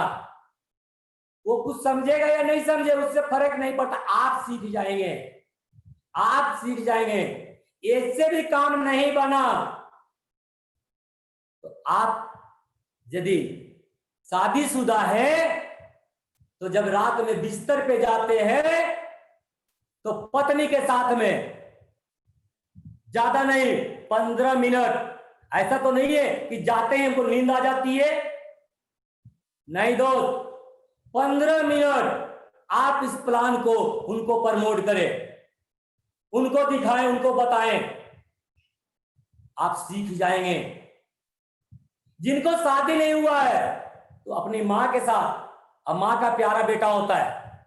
वो कुछ समझेगा या नहीं समझे, उससे फर्क नहीं पड़ता, आप सीख जाएंगे, आप सीख जाएंगे। इससे भी काम नहीं बना तो आप यदि शादीशुदा है तो जब रात में बिस्तर पे जाते हैं तो पत्नी के साथ में ज्यादा नहीं 15 मिनट, ऐसा तो नहीं है कि जाते हैं उनको नींद आ जाती है, नहीं दोस्त। 15 मिनट आप इस प्लान को उनको प्रमोट करें, उनको दिखाएं, उनको बताएं, आप सीख जाएंगे। जिनको शादी नहीं हुआ है तो अपनी मां के साथ, अब मां का प्यारा बेटा होता है,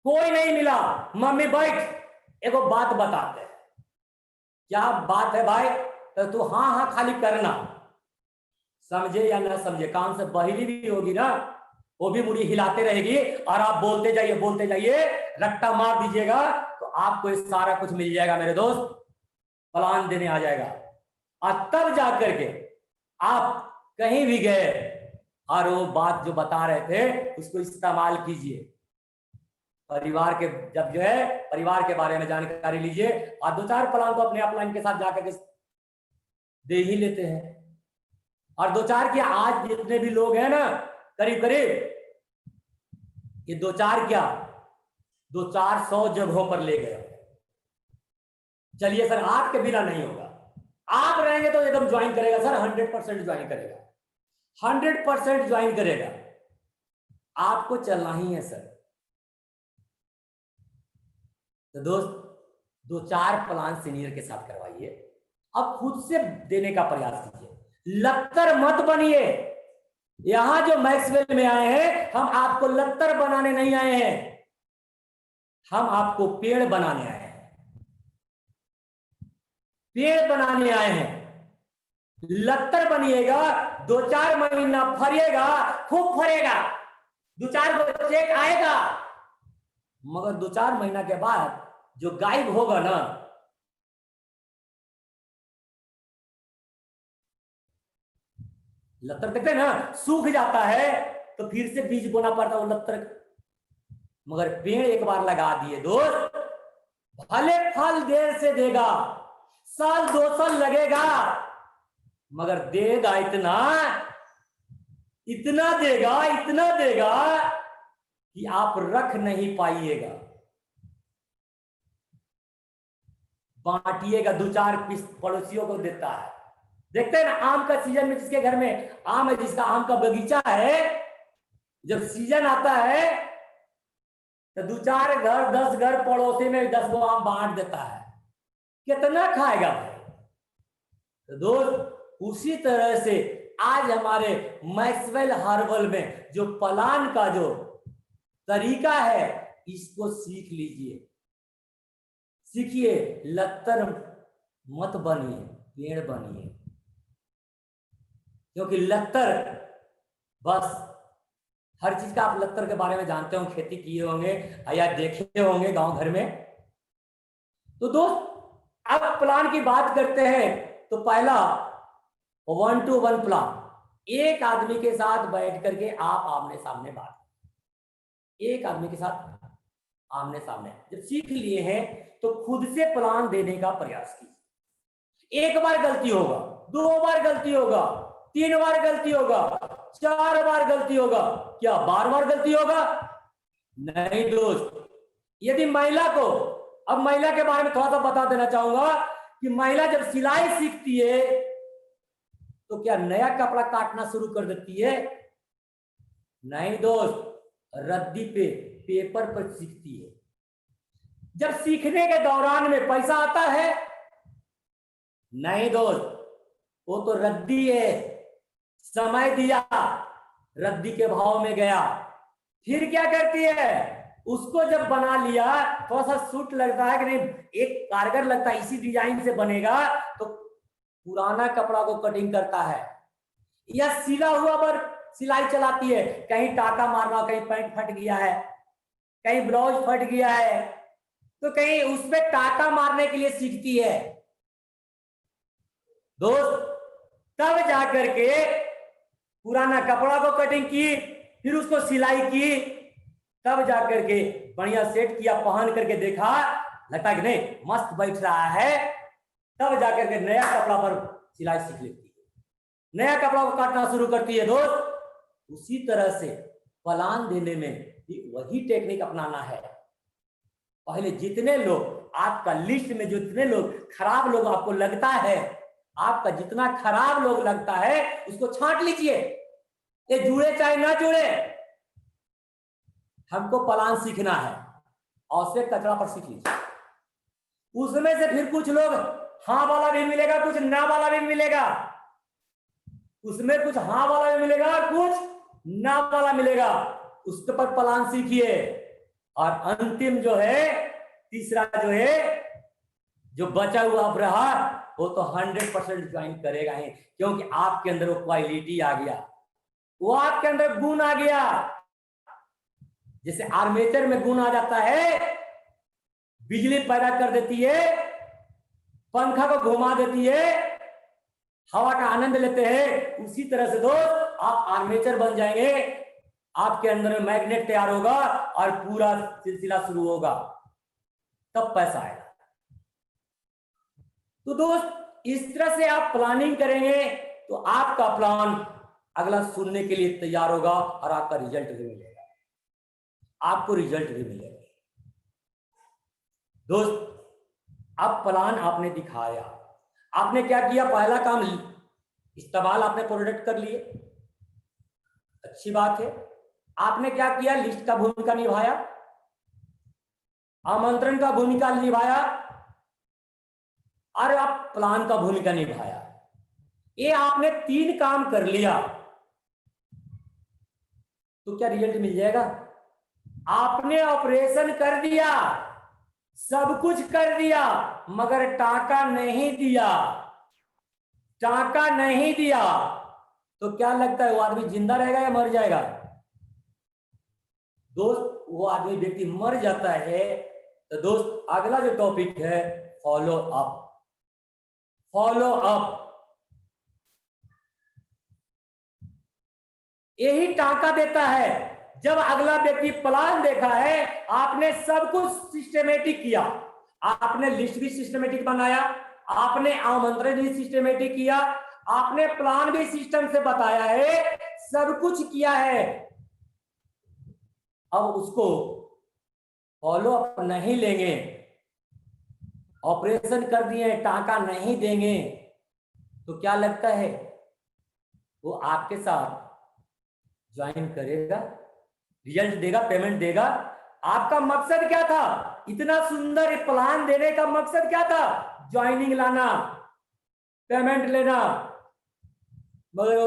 कोई नहीं मिला, मम्मी बैठ एगो बात बताते हैं। क्या बात है भाई? तो तू हाँ हाँ खाली करना, समझे या ना समझे। कान से बहिरी भी होगी ना, वो भी मुड़ी हिलाते रहेगी और आप बोलते जाइए, बोलते जाइए, रट्टा मार दीजिएगा तो आपको ये सारा कुछ मिल जाएगा मेरे दोस्त, प्लान देने आ जाएगा। और तब जाकर के आप कहीं भी गए और वो बात जो बता रहे थे उसको इस्तेमाल कीजिए। परिवार के जब जो है परिवार के बारे में जानकारी लीजिए और 2-4 प्लान तो अपने अपलाइन के साथ जाकर के दे ही लेते हैं। और 2-4 क्या, आज जितने भी लोग हैं ना, करीब करीब ये 2-4 क्या 200-400 जगहों पर ले गए। चलिए सर, आपके बिना नहीं होगा, आप रहेंगे तो एकदम ज्वाइन करेगा सर, 100% ज्वाइन करेगा, 100% ज्वाइन करेगा। आपको चलना ही है सर। तो दोस्त 2-4 प्लान सीनियर के साथ करवाइए, अब खुद से देने का प्रयास कीजिए, लत्तर मत बनिए। यहां जो मैक्सवेल में आए हैं, हम आपको लत्तर बनाने नहीं आए हैं, हम आपको पेड़ बनाने आए हैं, पेड़ बनाने आए हैं। लत्तर बनिएगा, 2-4 महीना फरिएगा, खूब फरेगा, 2-4 बच्चे आएगा, मगर 2-4 महीना के बाद जो गायब होगा ना, लत्तर देखते हैं ना, सूख जाता है तो फिर से बीज बोना पड़ता है वो लत्तर। मगर पेड़ एक बार लगा दिए दोस्त, भले फल देर से देगा, 1-2 साल लगेगा, मगर देगा इतना, इतना देगा, इतना देगा कि आप रख नहीं पाइएगा। बांटिएगा, 2-4 पीस पड़ोसियों को देता है। देखते हैं ना, आम का सीजन में जिसके घर में आम है, जिसका आम का बगीचा है, जब सीजन आता है तो 2-4 घर, 10 घर पड़ोसी में 10 गो आम बांट देता है। कितना खाएगा भाई? तो दोस्त उसी तरह से आज हमारे मैक्सवेल हर्बल में जो प्लान का जो तरीका है, इसको सीख लीजिए, सीखिए। लत्तर मत बनिए, पेड़ बनिए। क्योंकि लत्तर, बस हर चीज का आप लत्तर के बारे में जानते हो, खेती किए होंगे या देखे होंगे गांव घर में। तो दोस्त अब प्लान की बात करते हैं, तो पहला 1-to-1 प्लान, एक आदमी के साथ बैठ करके आप आमने सामने बात, एक आदमी के साथ आमने सामने। जब सीख लिए हैं तो खुद से प्लान देने का प्रयास कीजिए। एक बार गलती होगा, 2 बार गलती होगा, 3 बार गलती होगा, 4 बार गलती होगा, क्या बार बार गलती होगा? नहीं दोस्त। यदि महिला को, अब महिला के बारे में थोड़ा सा बता देना चाहूंगा कि महिला जब सिलाई सीखती है तो क्या नया कपड़ा काटना शुरू कर देती है? नहीं दोस्त, रद्दी पे, पेपर पर सीखती है। जब सीखने के दौरान में पैसा आता है? नहीं दोस्त, वो तो रद्दी है, समय दिया, रद्दी के भाव में गया। फिर क्या करती है? उसको जब बना लिया, थोड़ा सा सूट लगता है कि नहीं, एक कारगर लगता है, इसी डिजाइन से बनेगा, तो पुराना कपड़ा को कटिंग करता है या सिला हुआ पर सिलाई चलाती है। कहीं टाका मारना, कहीं पैंट फट गया है, कहीं ब्लाउज फट गया है, तो कहीं उसमें टाका मारने के लिए सीखती है दोस्त। तब जाकर के पुराना कपड़ा को कटिंग की, फिर उसको सिलाई की, तब जाकर के बढ़िया सेट किया, पहन करके देखा, लगता है कि नहीं मस्त बैठ रहा है, तब जाकर के नया कपड़ा पर सिलाई सीख लेती है, नया कपड़ा को काटना शुरू करती है दोस्त। उसी तरह से प्लान देने में भी वही टेक्निक अपनाना है। पहले जितने लोग आपका लिस्ट में, जितने लोग खराब लोग आपको लगता है, आपका जितना खराब लोग लगता है उसको छांट लीजिए। ये जुड़े चाहे ना जुड़े, हमको प्लान सीखना है और से कचरा पर सीख लीजिए। उसमें से फिर कुछ लोग हाँ वाला भी मिलेगा, कुछ ना वाला भी मिलेगा, उसमें कुछ हाँ वाला भी मिलेगा, कुछ ना वाला मिलेगा, उसके पर प्लान सीखिए। और अंतिम जो है, तीसरा जो है, जो बचा हुआ रहा, वो तो 100% ज्वाइन करेगा ही, क्योंकि आपके अंदर वो क्वालिटी आ गया, वो आपके अंदर गुण आ गया। जैसे आर्मेचर में गुण आ जाता है, बिजली पैदा कर देती है, पंखा को घुमा देती है, हवा का आनंद लेते हैं, उसी तरह से दोस्त आप आर्मेचर बन जाएंगे। आपके अंदर में मैग्नेट तैयार होगा और पूरा सिलसिला शुरू होगा, तब पैसा आएगा। तो दोस्त इस तरह से आप प्लानिंग करेंगे तो आपका प्लान अगला सुनने के लिए तैयार होगा और आपका रिजल्ट भी मिलेगा, आपको रिजल्ट भी मिलेगा दोस्त। अब प्लान आपने दिखाया, आपने क्या किया? पहला काम इस्तेमाल आपने प्रोडक्ट कर लिए, अच्छी बात है। आपने क्या किया? लिस्ट का भूमिका निभाया, आमंत्रण का भूमिका निभाया और आप प्लान का भूमिका निभाया। ये आपने 3 काम कर लिया तो क्या रिजल्ट मिल जाएगा? आपने ऑपरेशन कर दिया, सब कुछ कर दिया, मगर टाका नहीं दिया, टाका नहीं दिया, तो क्या लगता है वो आदमी जिंदा रहेगा या मर जाएगा? दोस्त वो आदमी, व्यक्ति मर जाता है। तो दोस्त अगला जो टॉपिक है, फॉलो अप। फॉलो अप यही टाका देता है। जब अगला व्यक्ति प्लान देखा है, आपने सब कुछ सिस्टमेटिक किया, आपने लिस्ट भी सिस्टमेटिक बनाया, आपने आमंत्रण भी सिस्टमेटिक किया, आपने प्लान भी सिस्टम से बताया है, सब कुछ किया है। अब उसको फॉलो अप नहीं लेंगे, ऑपरेशन कर दिए, टाका नहीं देंगे, तो क्या लगता है वो आपके साथ ज्वाइन करेगा, रिजल्ट देगा, पेमेंट देगा? आपका मकसद क्या था? इतना सुंदर प्लान देने का मकसद क्या था? ज्वाइनिंग लाना, पेमेंट लेना। मगर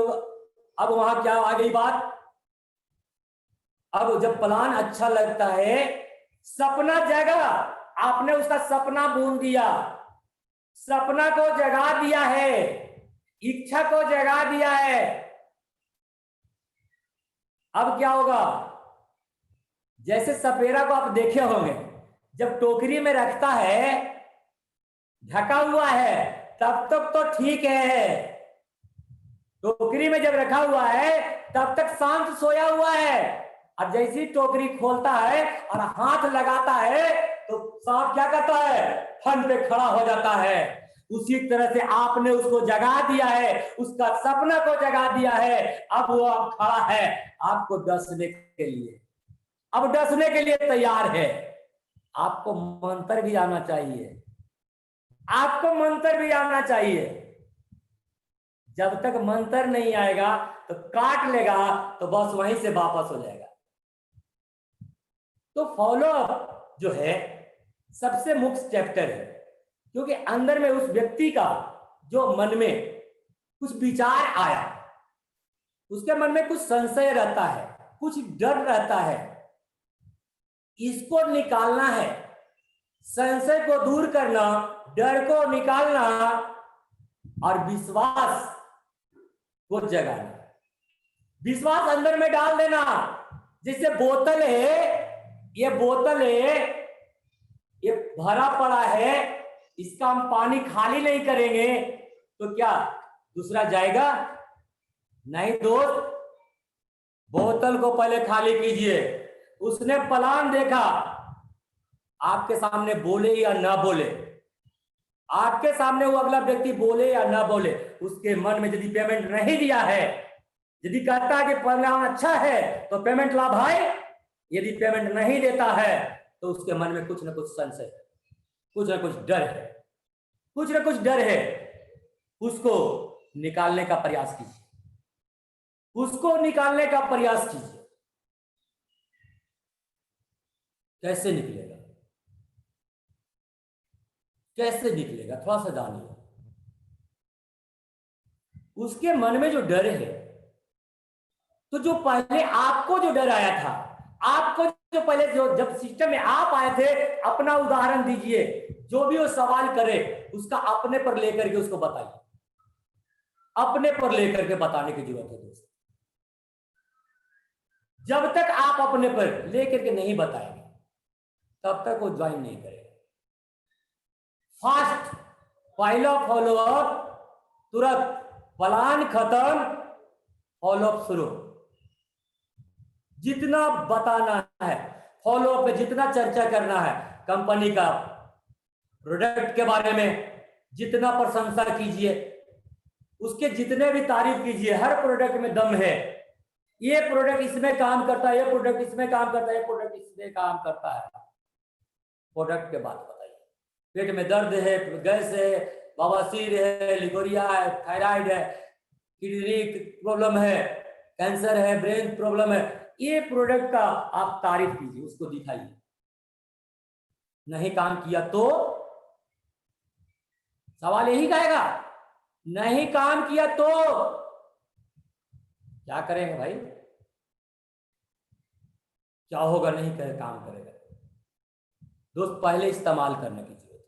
अब वहां क्या आ गई बात? अब जब प्लान अच्छा लगता है, सपना जगा, आपने उसका सपना बुन दिया, सपना को जगा दिया है, इच्छा को जगा दिया है। अब क्या होगा? जैसे सपेरा को आप देखे होंगे, जब टोकरी में रखता है, ढका हुआ है, तब तक तो ठीक है, टोकरी में जब रखा हुआ है तब तक शांत सोया हुआ है। और जैसी टोकरी खोलता है और हाथ लगाता है तो सांप क्या करता है, फन पे खड़ा हो जाता है। उसी तरह से आपने उसको जगा दिया है, उसका सपना को जगा दिया है। अब वो अब खड़ा है आपको डसने के लिए, अब डसने के लिए तैयार है। आपको मंत्र भी आना चाहिए, आपको मंत्र भी आना चाहिए। जब तक मंत्र नहीं आएगा तो काट लेगा तो बस वहीं से वापस हो जाएगा। तो फॉलो अप जो है सबसे मुख्य चैप्टर है, क्योंकि अंदर में उस व्यक्ति का जो मन में कुछ विचार आया, उसके मन में कुछ संशय रहता है, कुछ डर रहता है, इसको निकालना है। संशय को दूर करना, डर को निकालना और विश्वास को जगाना। विश्वास अंदर में डाल देना। जैसे बोतल है, ये बोतल है, ये भरा पड़ा है, इसका हम पानी खाली नहीं करेंगे तो क्या दूसरा जाएगा? नहीं दोस्त, बोतल को पहले खाली कीजिए। उसने प्लान देखा, आपके सामने बोले या ना बोले, आपके सामने वो अगला व्यक्ति बोले या ना बोले, उसके मन में यदि पेमेंट नहीं दिया है, यदि कहता है कि प्लान अच्छा है तो पेमेंट ला भाई, यदि पेमेंट नहीं देता है तो उसके मन में कुछ ना कुछ संशय है, कुछ ना कुछ डर है, कुछ ना कुछ डर है। उसको निकालने का प्रयास कीजिए, उसको निकालने का प्रयास कीजिए। कैसे निकलेगा, कैसे निकलेगा, थोड़ा सा जानिए। उसके मन में जो डर है, तो जो पहले आपको जो डर आया था, आपको जो पहले जो जब सिस्टम में आप आए थे, अपना उदाहरण दीजिए। जो भी वो सवाल करे उसका अपने पर लेकर के उसको बताइए, अपने पर लेकर के बताने की जरूरत है दोस्तों। जब तक आप अपने पर लेकर के नहीं बताएंगे तब तक वो ज्वाइन नहीं करेगा। फास्ट, पहला फॉलोअप तुरंत, प्लान खत्म, फॉलोअप शुरू। जितना बताना है फॉलोअप में, जितना चर्चा करना है कंपनी का प्रोडक्ट के बारे में, जितना प्रशंसा कीजिए, उसके जितने भी तारीफ कीजिए। हर प्रोडक्ट में दम है, ये प्रोडक्ट इसमें काम करता है, ये प्रोडक्ट इसमें काम करता है, ये प्रोडक्ट इसमें काम करता है। प्रोडक्ट के बाद बताइए। पेट में दर्द है, गैस है, बवासीर है, लिकोरिया है, थायराइड है, किडनी प्रॉब्लम है, कैंसर है, ब्रेन प्रॉब्लम है, ये प्रोडक्ट का आप तारीफ कीजिए, उसको दिखाइए। नहीं काम किया तो सवाल यही कहेगा, नहीं काम किया तो क्या करेंगे भाई, क्या होगा? नहीं करे, काम करेगा। दोस्त पहले इस्तेमाल करने की जरूरत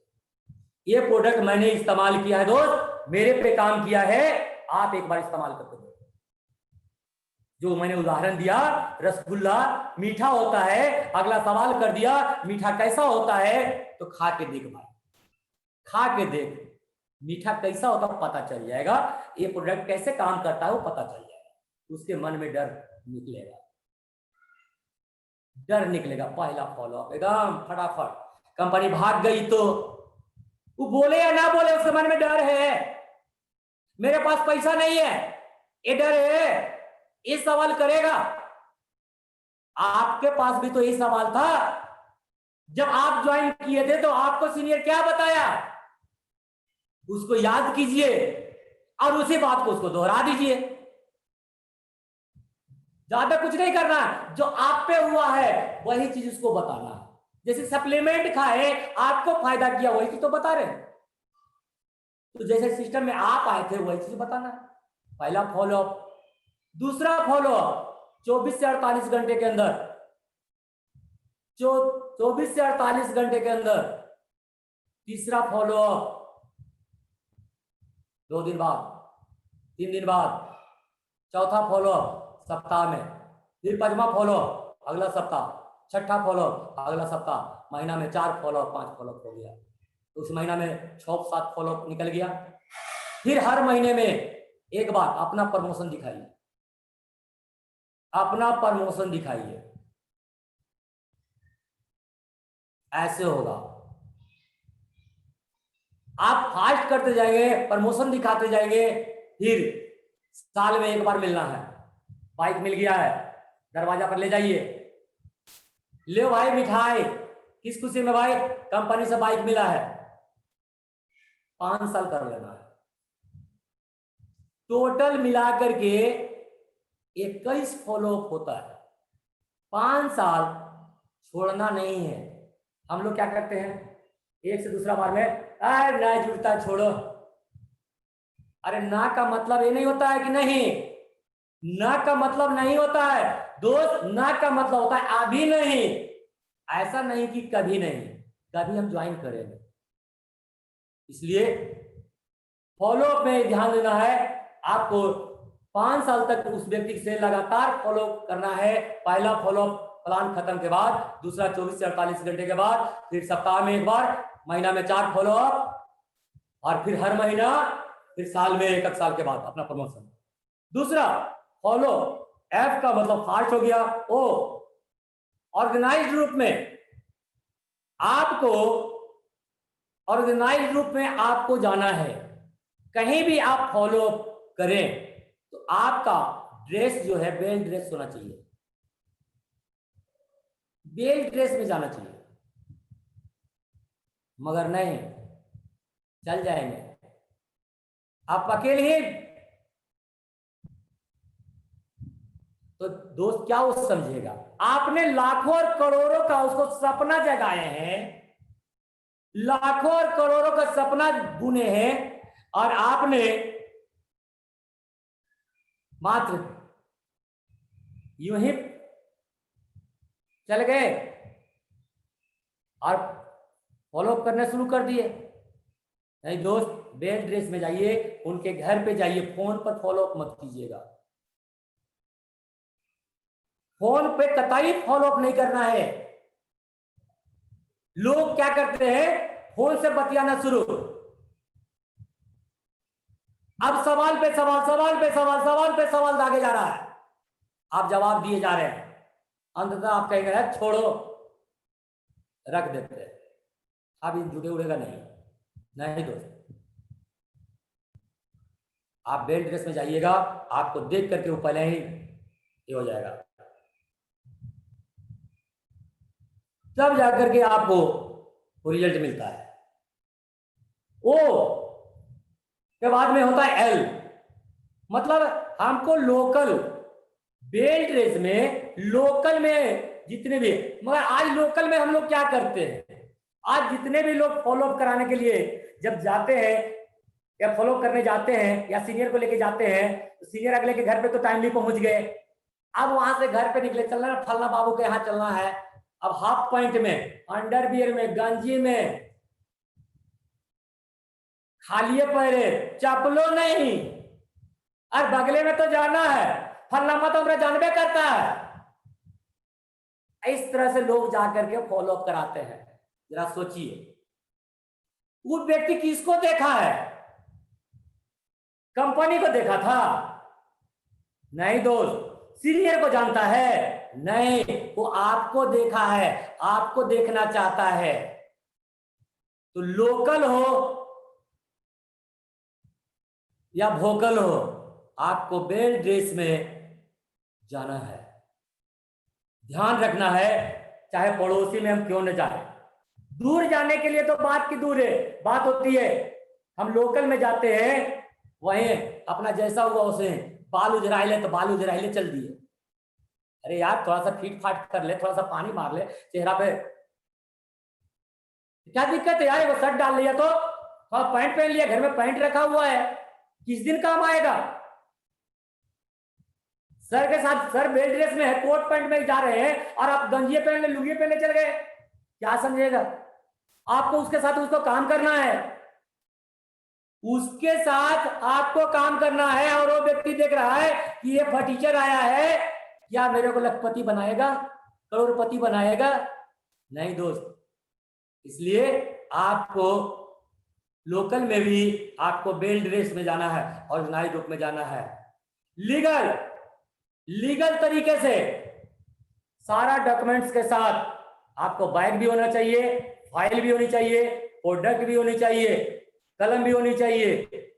है। ये प्रोडक्ट मैंने इस्तेमाल किया है दोस्त, मेरे पे काम किया है, आप एक बार इस्तेमाल करके देखो। जो मैंने उदाहरण दिया, रसगुल्ला मीठा होता है, अगला सवाल कर दिया मीठा कैसा होता है, तो खा के देख भाई, खा के देख, मीठा कैसा होता है पता चल जाएगा, ये प्रोडक्ट कैसे काम करता है वो पता चल जाएगा। उसके मन में डर निकलेगा, डर निकलेगा। पहला फॉलोअप एकदम फटाफट। कंपनी भाग गई तो वो बोले या ना बोले, उसके मन में डर है, मेरे पास पैसा नहीं है, ये डर है, ये सवाल करेगा। आपके पास भी तो ये सवाल था, जब आप ज्वाइन किए थे तो आपको सीनियर क्या बताया, उसको याद कीजिए और उसी बात को उसको दोहरा दीजिए। ज्यादा कुछ नहीं करना, जो आप पे हुआ है वही चीज उसको बताना है। जैसे सप्लीमेंट खाए, आपको फायदा किया, वही चीज तो बता रहे हैं। तो जैसे सिस्टम में आप आए थे वही चीज बताना है। पहला फॉलोअप। दूसरा फॉलोअप 24 से 48 घंटे के अंदर, 24 से 48 घंटे के अंदर। तीसरा फॉलोअप 2 दिन बाद, 3 दिन बाद। चौथा फॉलोअप सप्ताह में, फिर 5वां फॉलोअप अगला सप्ताह, 6ठा फॉलोअप अगला सप्ताह। महीना में 4 फॉलोअप, 5 फॉलोअप हो गया। तो उस महीना में 6-7 फॉलोअप निकल गया। फिर हर महीने में एक बार अपना प्रमोशन दिखाइए, अपना प्रमोशन दिखाइए। ऐसे होगा। आप फास्ट करते जाएंगे, प्रमोशन दिखाते जाएंगे, फिर साल में एक बार मिलना है, बाइक मिल गया है, दरवाजा पर ले जाइए, ले भाई मिठाई, किस खुशी में भाई, कंपनी से बाइक मिला है। 5 साल कर लेना है, टोटल मिलाकर के 21 फॉलोअप होता है। 5 साल छोड़ना नहीं है। हम लोग क्या करते हैं, एक से दूसरा बार में अरे नहीं जुड़ता छोड़ो। अरे ना का मतलब ये नहीं होता है कि नहीं, ना का मतलब नहीं होता है दोस्त, ना का मतलब होता है अभी नहीं, ऐसा नहीं कि कभी नहीं, कभी हम ज्वाइन करेंगे। इसलिए फॉलोअप में ध्यान देना है आपको। 5 साल तक उस व्यक्ति से लगातार फॉलो करना है। पहला फॉलोअप प्लान खत्म के बाद, दूसरा 24 से 48 घंटे के बाद, फिर सप्ताह में एक बार, महीना में 4 फॉलोअप, और फिर हर महीना, फिर साल में 1 साल के बाद अपना प्रमोशन। दूसरा फॉलो, एफ का मतलब फास्ट हो गया। ओ, ऑर्गेनाइज्ड रूप में आपको, ऑर्गेनाइज्ड रूप में आपको जाना है। कहीं भी आप फॉलो करें तो आपका ड्रेस जो है बेल ड्रेस होना चाहिए, बेल ड्रेस में जाना चाहिए। मगर नहीं, चल जाएंगे आप अकेले ही, तो दोस्त क्या वो समझेगा। आपने लाखों और करोड़ों का उसको सपना जगाए हैं, लाखों और करोड़ों का सपना बुने हैं, और आपने मात्र यूं ही चल गए और फॉलोअप करना शुरू कर दिए। नहीं दोस्त, बेल ड्रेस में जाइए, उनके घर पे जाइए, फोन पर फॉलोअप मत कीजिएगा। फोन पे कतई फॉलोअप नहीं करना है। लोग क्या करते हैं, फोन से बतियाना शुरू, अब सवाल पे सवाल, सवाल पे सवाल, सवाल पे सवाल दागे जा रहा है, आप जवाब दिए जा रहे हैं, अंततः आप कहेंगे छोड़ो, रख देते हैं, अब इन जुड़े उड़ेगा नहीं। नहीं दोस्त, आप बेल ड्रेस में जाइएगा, आपको देख करके वो पहले ही ये हो जाएगा, तब जाकर के आपको वो रिजल्ट मिलता है। ओ के बाद में होता है एल, मतलब हमको लोकल, बेल ड्रेस में लोकल में जितने भी, मगर आज लोकल में हम लोग क्या करते हैं, आज जितने भी लोग फॉलोअप कराने के लिए जब जाते हैं या फॉलो करने जाते हैं या सीनियर को लेके जाते हैं, तो सीनियर अगले के घर पे तो टाइमली पहुंच गए, अब वहां से घर पे निकले, चलना है फलना बाबू के यहाँ चलना है, अब हाफ पैंट में, अंडरवियर में, गंजी में, खालिए पैरे, चप्पलों नहीं, और बगले में तो जाना है, फलनामा तो हमरा जानबे करता है। इस तरह से लोग जाकर के फॉलोअप कराते हैं। जरा सोचिए, वो व्यक्ति किसको देखा है, कंपनी को देखा था? नहीं दोस्त, सीनियर को जानता है? नहीं, वो आपको देखा है, आपको देखना चाहता है। तो लोकल हो या वोकल हो, आपको बेल ड्रेस में जाना है, ध्यान रखना है, चाहे पड़ोसी में हम क्यों न जाए। दूर जाने के लिए तो बात की दूर है, बात होती है, हम लोकल में जाते हैं, वहीं अपना जैसा हुआ उसे बाल उजराए ले तो बाल उजराए ले चल दिए, अरे यार थोड़ा सा फीट फाट कर ले, थोड़ा सा पानी मार ले चेहरा पे, क्या दिक्कत है यार, वो शर्ट डाल लिया तो, थोड़ा पैंट पहन लिया, घर में पैंट रखा हुआ है, किस दिन काम आएगा। सर के साथ, सर बेल ड्रेस में है, कोट पैंट में जा रहे हैं, और आप गंजिए पहन ले, लुंगी पहनने चल गए, क्या समझेगा। आपको उसके साथ उसको काम करना है, उसके साथ आपको काम करना है, और वो व्यक्ति देख रहा है कि ये फटीचर आया है, क्या मेरे को लखपति बनाएगा, करोड़पति बनाएगा? नहीं दोस्त, इसलिए आपको लोकल में भी आपको बेल ड्रेस में जाना है, ऑर्गेनाइज्ड रूप में जाना है, लीगल तरीके से सारा डॉक्यूमेंट्स के साथ आपको बैग भी होना चाहिए, फाइल भी होनी चाहिए, प्रोडक्ट भी होनी चाहिए, कलम भी होनी चाहिए,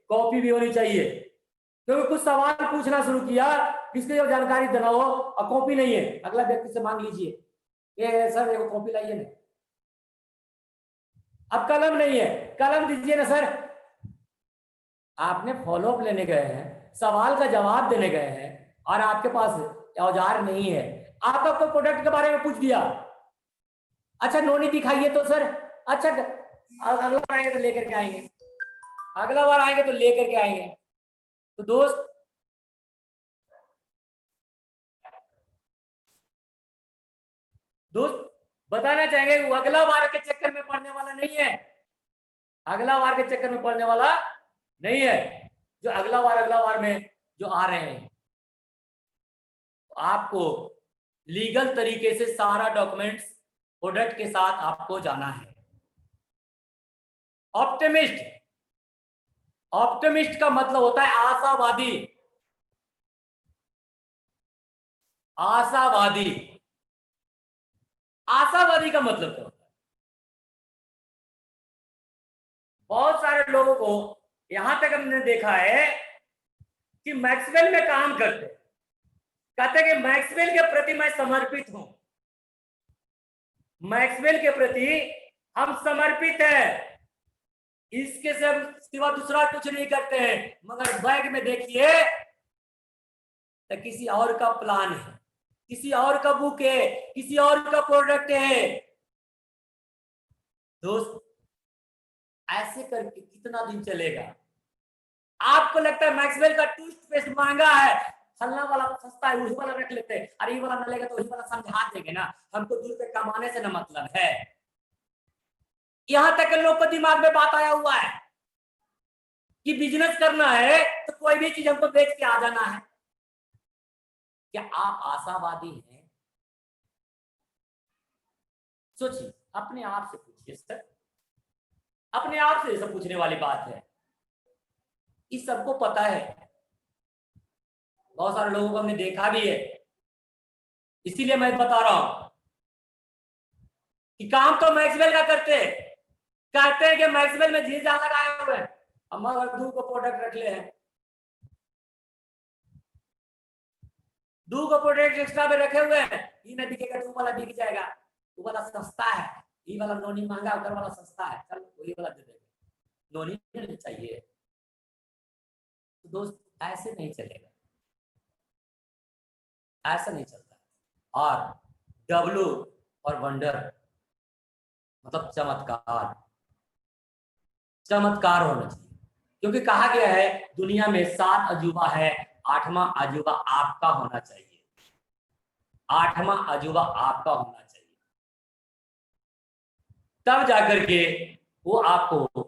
कॉपी भी होनी चाहिए। क्योंकि कुछ सवाल पूछना शुरू किया, किसके जो जानकारी देना हो और कॉपी नहीं है, अगला व्यक्ति से मांग लीजिए, ये सर एक कॉपी लाइए ना। अब कलम नहीं है, कलम दीजिए ना सर। आपने फॉलोअप लेने गए हैं, सवाल का जवाब देने गए हैं और आपके पास औजार नहीं है। आपका कोई प्रोडक्ट के बारे में पूछ दिया, अच्छा नोनी दिखाइए तो सर, अच्छा अगला बार आएंगे तो लेकर के आएंगे, अगला बार आएंगे तो लेकर के आएंगे। तो दोस्त बताना चाहेंगे वो अगला बार के चक्कर में पड़ने वाला नहीं है, अगला बार के चक्कर में पड़ने वाला नहीं है। जो अगला बार में जो आ रहे हैं, तो आपको लीगल तरीके से सारा डॉक्यूमेंट्स प्रोडक्ट के साथ आपको जाना है। ऑप्टिमिस्ट, ऑप्टिमिस्ट का मतलब होता है आशावादी, आशावादी। आशावादी का मतलब क्या होता है? बहुत सारे लोगों को यहां तक हमने देखा है कि मैक्सवेल में काम करते, कहते हैं कि मैक्सवेल के प्रति मैं समर्पित हूं, मैक्सवेल के प्रति हम समर्पित हैं, इसके सिवा दूसरा कुछ नहीं करते हैं। मगर बैग में देखिए तो किसी और का प्लान है, किसी और का बुक है, किसी और का प्रोडक्ट है। दोस्त ऐसे करके कितना दिन चलेगा? आपको लगता है मैक्सवेल का टूथपेस्ट महंगा है, फलना वाला सस्ता है, वही वाला रख लेते हैं, अरे ये वाला न लेगा तो वही वाला समझा देंगे ना, हमको 2 रुपए कमाने से ना मतलब है। यहां तक लोग को दिमाग में बात आया हुआ है कि बिजनेस करना है तो कोई भी चीज हमको बेच के आ जाना है। क्या आप आशावादी हैं? सोचिए, अपने आप से पूछिए सर, अपने आप से सब पूछने वाली बात है। इस सबको पता है, बहुत सारे लोगों को हमने देखा भी है, इसीलिए मैं बता रहा हूं कि काम तो मैक्सवेल का करते हैं, कहते हैं कि मैक्सवेल में जी जान लगाए हुए हैं, मगर 2 को प्रोडक्ट रख ले हैं, 2 को प्रोडक्ट एक्स्ट्रा में रखे हुए हैं, ये नहीं बिकेगा तो वाला बिक जाएगा, वो वाला सस्ता है, ये वाला नोनी महंगा, उधर वाला सस्ता है, चल वही वाला दे देंगे, नोनी नहीं चाहिए। तो दोस्त ऐसे नहीं चलेगा, ऐसा नहीं चलता। और डब्लू और वंडर मतलब चमत्कार, चमत्कार होना चाहिए, क्योंकि कहा गया है दुनिया में 7 अजूबा है, 8वां अजूबा आपका होना चाहिए, 8वां अजूबा आपका होना चाहिए, तब जाकर के वो आपको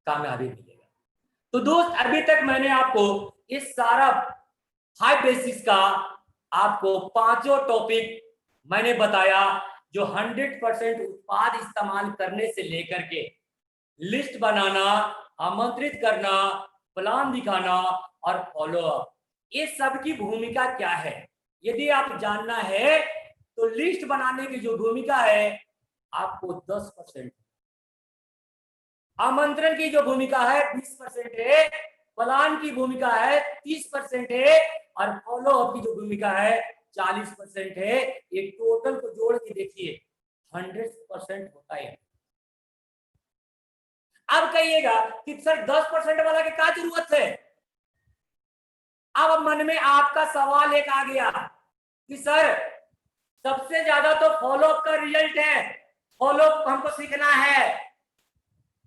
कामयाबी मिलेगा। तो दोस्त अभी तक मैंने आपको इस सारा 5 बेसिक्स का आपको 5 टॉपिक मैंने बताया, जो 100% उत्पाद इस्तेमाल करने से लेकर के लिस्ट बनाना, आमंत्रित करना, प्लान दिखाना और फॉलो अप, ये सब की भूमिका क्या है। यदि आप जानना है तो लिस्ट बनाने की जो भूमिका है आपको 10%, आमंत्रण की जो भूमिका है 20% है, प्लान की भूमिका है 30% है और फॉलो अप की जो भूमिका है 40% है। ये टोटल को जोड़ के देखिए 100% होता है। अब कहिएगा कि सर 10% वाला की क्या जरूरत है? अब मन में आपका सवाल एक आ गया कि सर सबसे ज्यादा तो फॉलो अप का रिजल्ट है, फॉलो अप हमको सीखना है,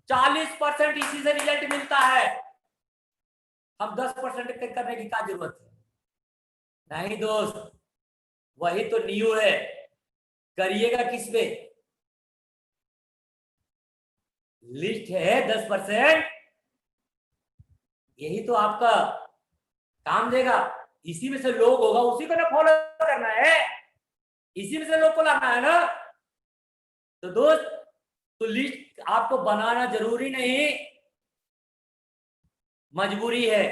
40% इसी से रिजल्ट मिलता है, हम 10% करने की क्या जरूरत है? नहीं दोस्त, वही तो न्यू है, करिएगा किस पे? लिस्ट है 10%, यही तो आपका काम देगा, इसी में से लोग होगा, उसी को ना फॉलो करना है, इसी में से लोग को लाना है ना। तो दोस्त तो लिस्ट आपको बनाना जरूरी नहीं, मजबूरी है।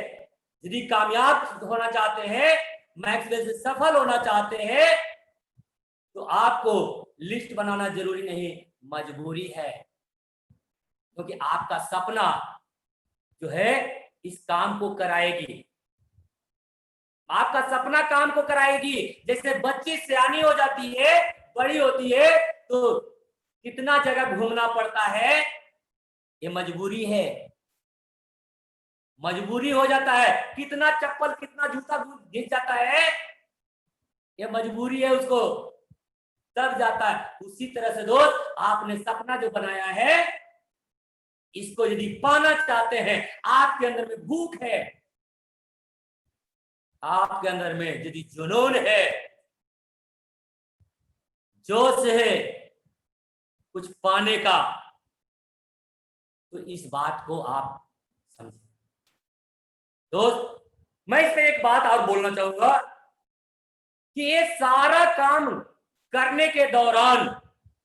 यदि कामयाब होना चाहते हैं, मैक्सवेल से सफल होना चाहते हैं, तो आपको लिस्ट बनाना जरूरी नहीं, मजबूरी है, क्योंकि आपका सपना जो है इस काम को कराएगी, आपका सपना काम को कराएगी। जैसे बच्ची सियानी हो जाती है, बड़ी होती है, तो कितना जगह घूमना पड़ता है, ये मजबूरी है, मजबूरी हो जाता है। कितना चप्पल कितना जूता घिस जाता है, ये मजबूरी है उसको, तब जाता है। उसी तरह से दोस्त, आपने सपना जो बनाया है, इसको यदि पाना चाहते हैं, आपके अंदर में भूख है, आपके अंदर में यदि जुनून है, जोश है कुछ पाने का, तो इस बात को आप समझें। दोस्त, मैं इस पे एक बात और बोलना चाहूंगा कि ये सारा काम करने के दौरान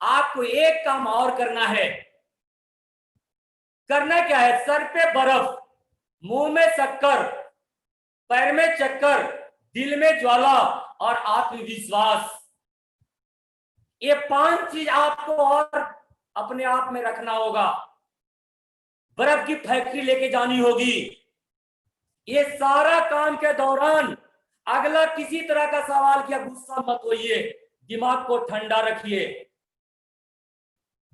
आपको एक काम और करना है। करना क्या है? सर पे बर्फ, मुंह में शक्कर, पैर में चक्कर, दिल में ज्वाला और आत्मविश्वास, ये 5 चीज आपको और अपने आप में रखना होगा। बर्फ की फैक्ट्री लेके जानी होगी। ये सारा काम के दौरान अगला किसी तरह का सवाल किया, गुस्सा मत होइए, दिमाग को ठंडा रखिए,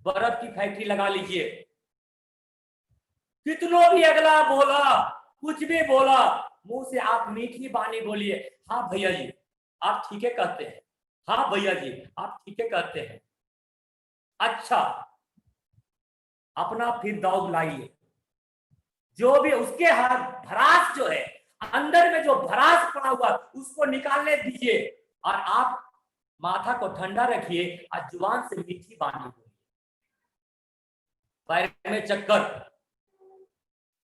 बर्फ की फैक्ट्री लगा लीजिए। कितनों भी अगला बोला, कुछ भी बोला, मुंह से आप मीठी बानी बोलिए, हाँ भैया जी आप ठीक है कहते हैं, हाँ भैया जी आप ठीक है कहते हैं। अच्छा, अपना फिर दौड़ लाइए, जो भी उसके हाथ भरास जो है, अंदर में जो भरास पड़ा हुआ उसको निकालने दीजिए, और आप माथा को ठंडा रखिए और जुबान से मीठी बानी बोलिए। पैर में चक्कर,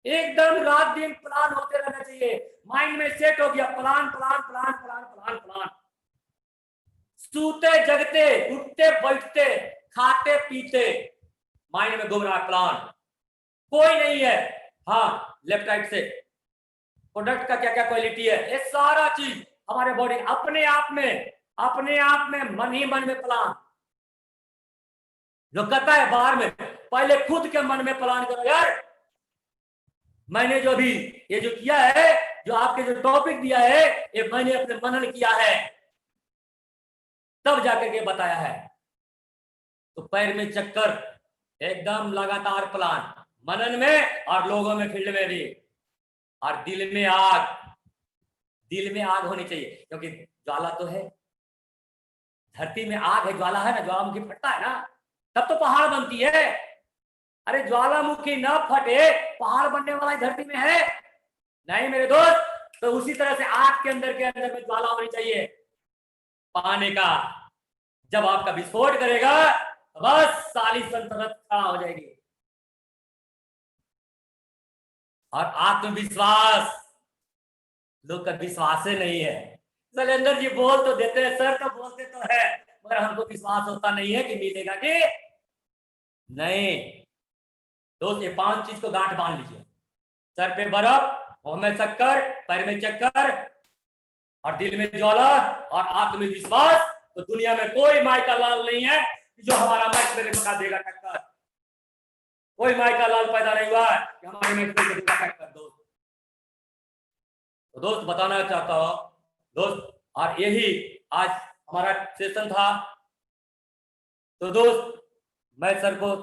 एकदम रात दिन प्लान होते रहना चाहिए, माइंड में सेट हो गया, plan plan plan plan plan plan. सूते जगते, उठते बैठते, खाते पीते, माइंड में घूम रहा है प्लान, कोई नहीं है। हाँ, लेफ्ट राइट से प्रोडक्ट का क्या क्या क्वालिटी है, ये सारा चीज हमारे बॉडी अपने आप में मन ही मन में प्लान। जो कहता है बाहर में, पहले खुद के मन में प्लान करो यार, मैंने जो भी ये जो किया है, जो आपके जो टॉपिक दिया है, ये मैंने अपने मनन किया है, तब जाकर के बताया है। तो पैर में चक्कर, एकदम लगातार प्लान, मनन में और लोगों में, फील्ड में भी, और दिल में आग, दिल में आग होनी चाहिए, क्योंकि ज्वाला तो है, धरती में आग है, ज्वाला है ना, ज्वालामुखी फटता है ना, तब तो पहाड़ बनती है। अरे ज्वालामुखी न फटे, पहाड़ बनने वाला धरती में है नहीं मेरे दोस्त। तो उसी तरह से आग के अंदर में ज्वाला होनी चाहिए पाने का। जब आपका विस्फोट करेगा तो बस सारी सल्तनत खड़ा हो जाएगी। और आत्मविश्वास, लोग का विश्वास ही नहीं है। शैलेंद्र जी बोल तो देते हैं, सर तो बोलते तो है, मगर हमको विश्वास होता नहीं है कि मिलेगा कि नहीं। दोस्त, ये 5 चीज को गांठ बांध लीजिए, सर पे बर्फ, मुंह में शक्कर, पैर में चक्कर और दिल में ज्वाला और आत्मविश्वास, तो दुनिया में कोई माई का लाल नहीं है जो हमारा मैच मेरे मका देगा टक्कर। कोई माई का लाल पैदा नहीं हुआ कि हमारे मैच में देगा टक्कर। दोस्त बताना चाहता हूं दोस्त, और यही आज हमारा सेशन था। तो दोस्त, मैं सर को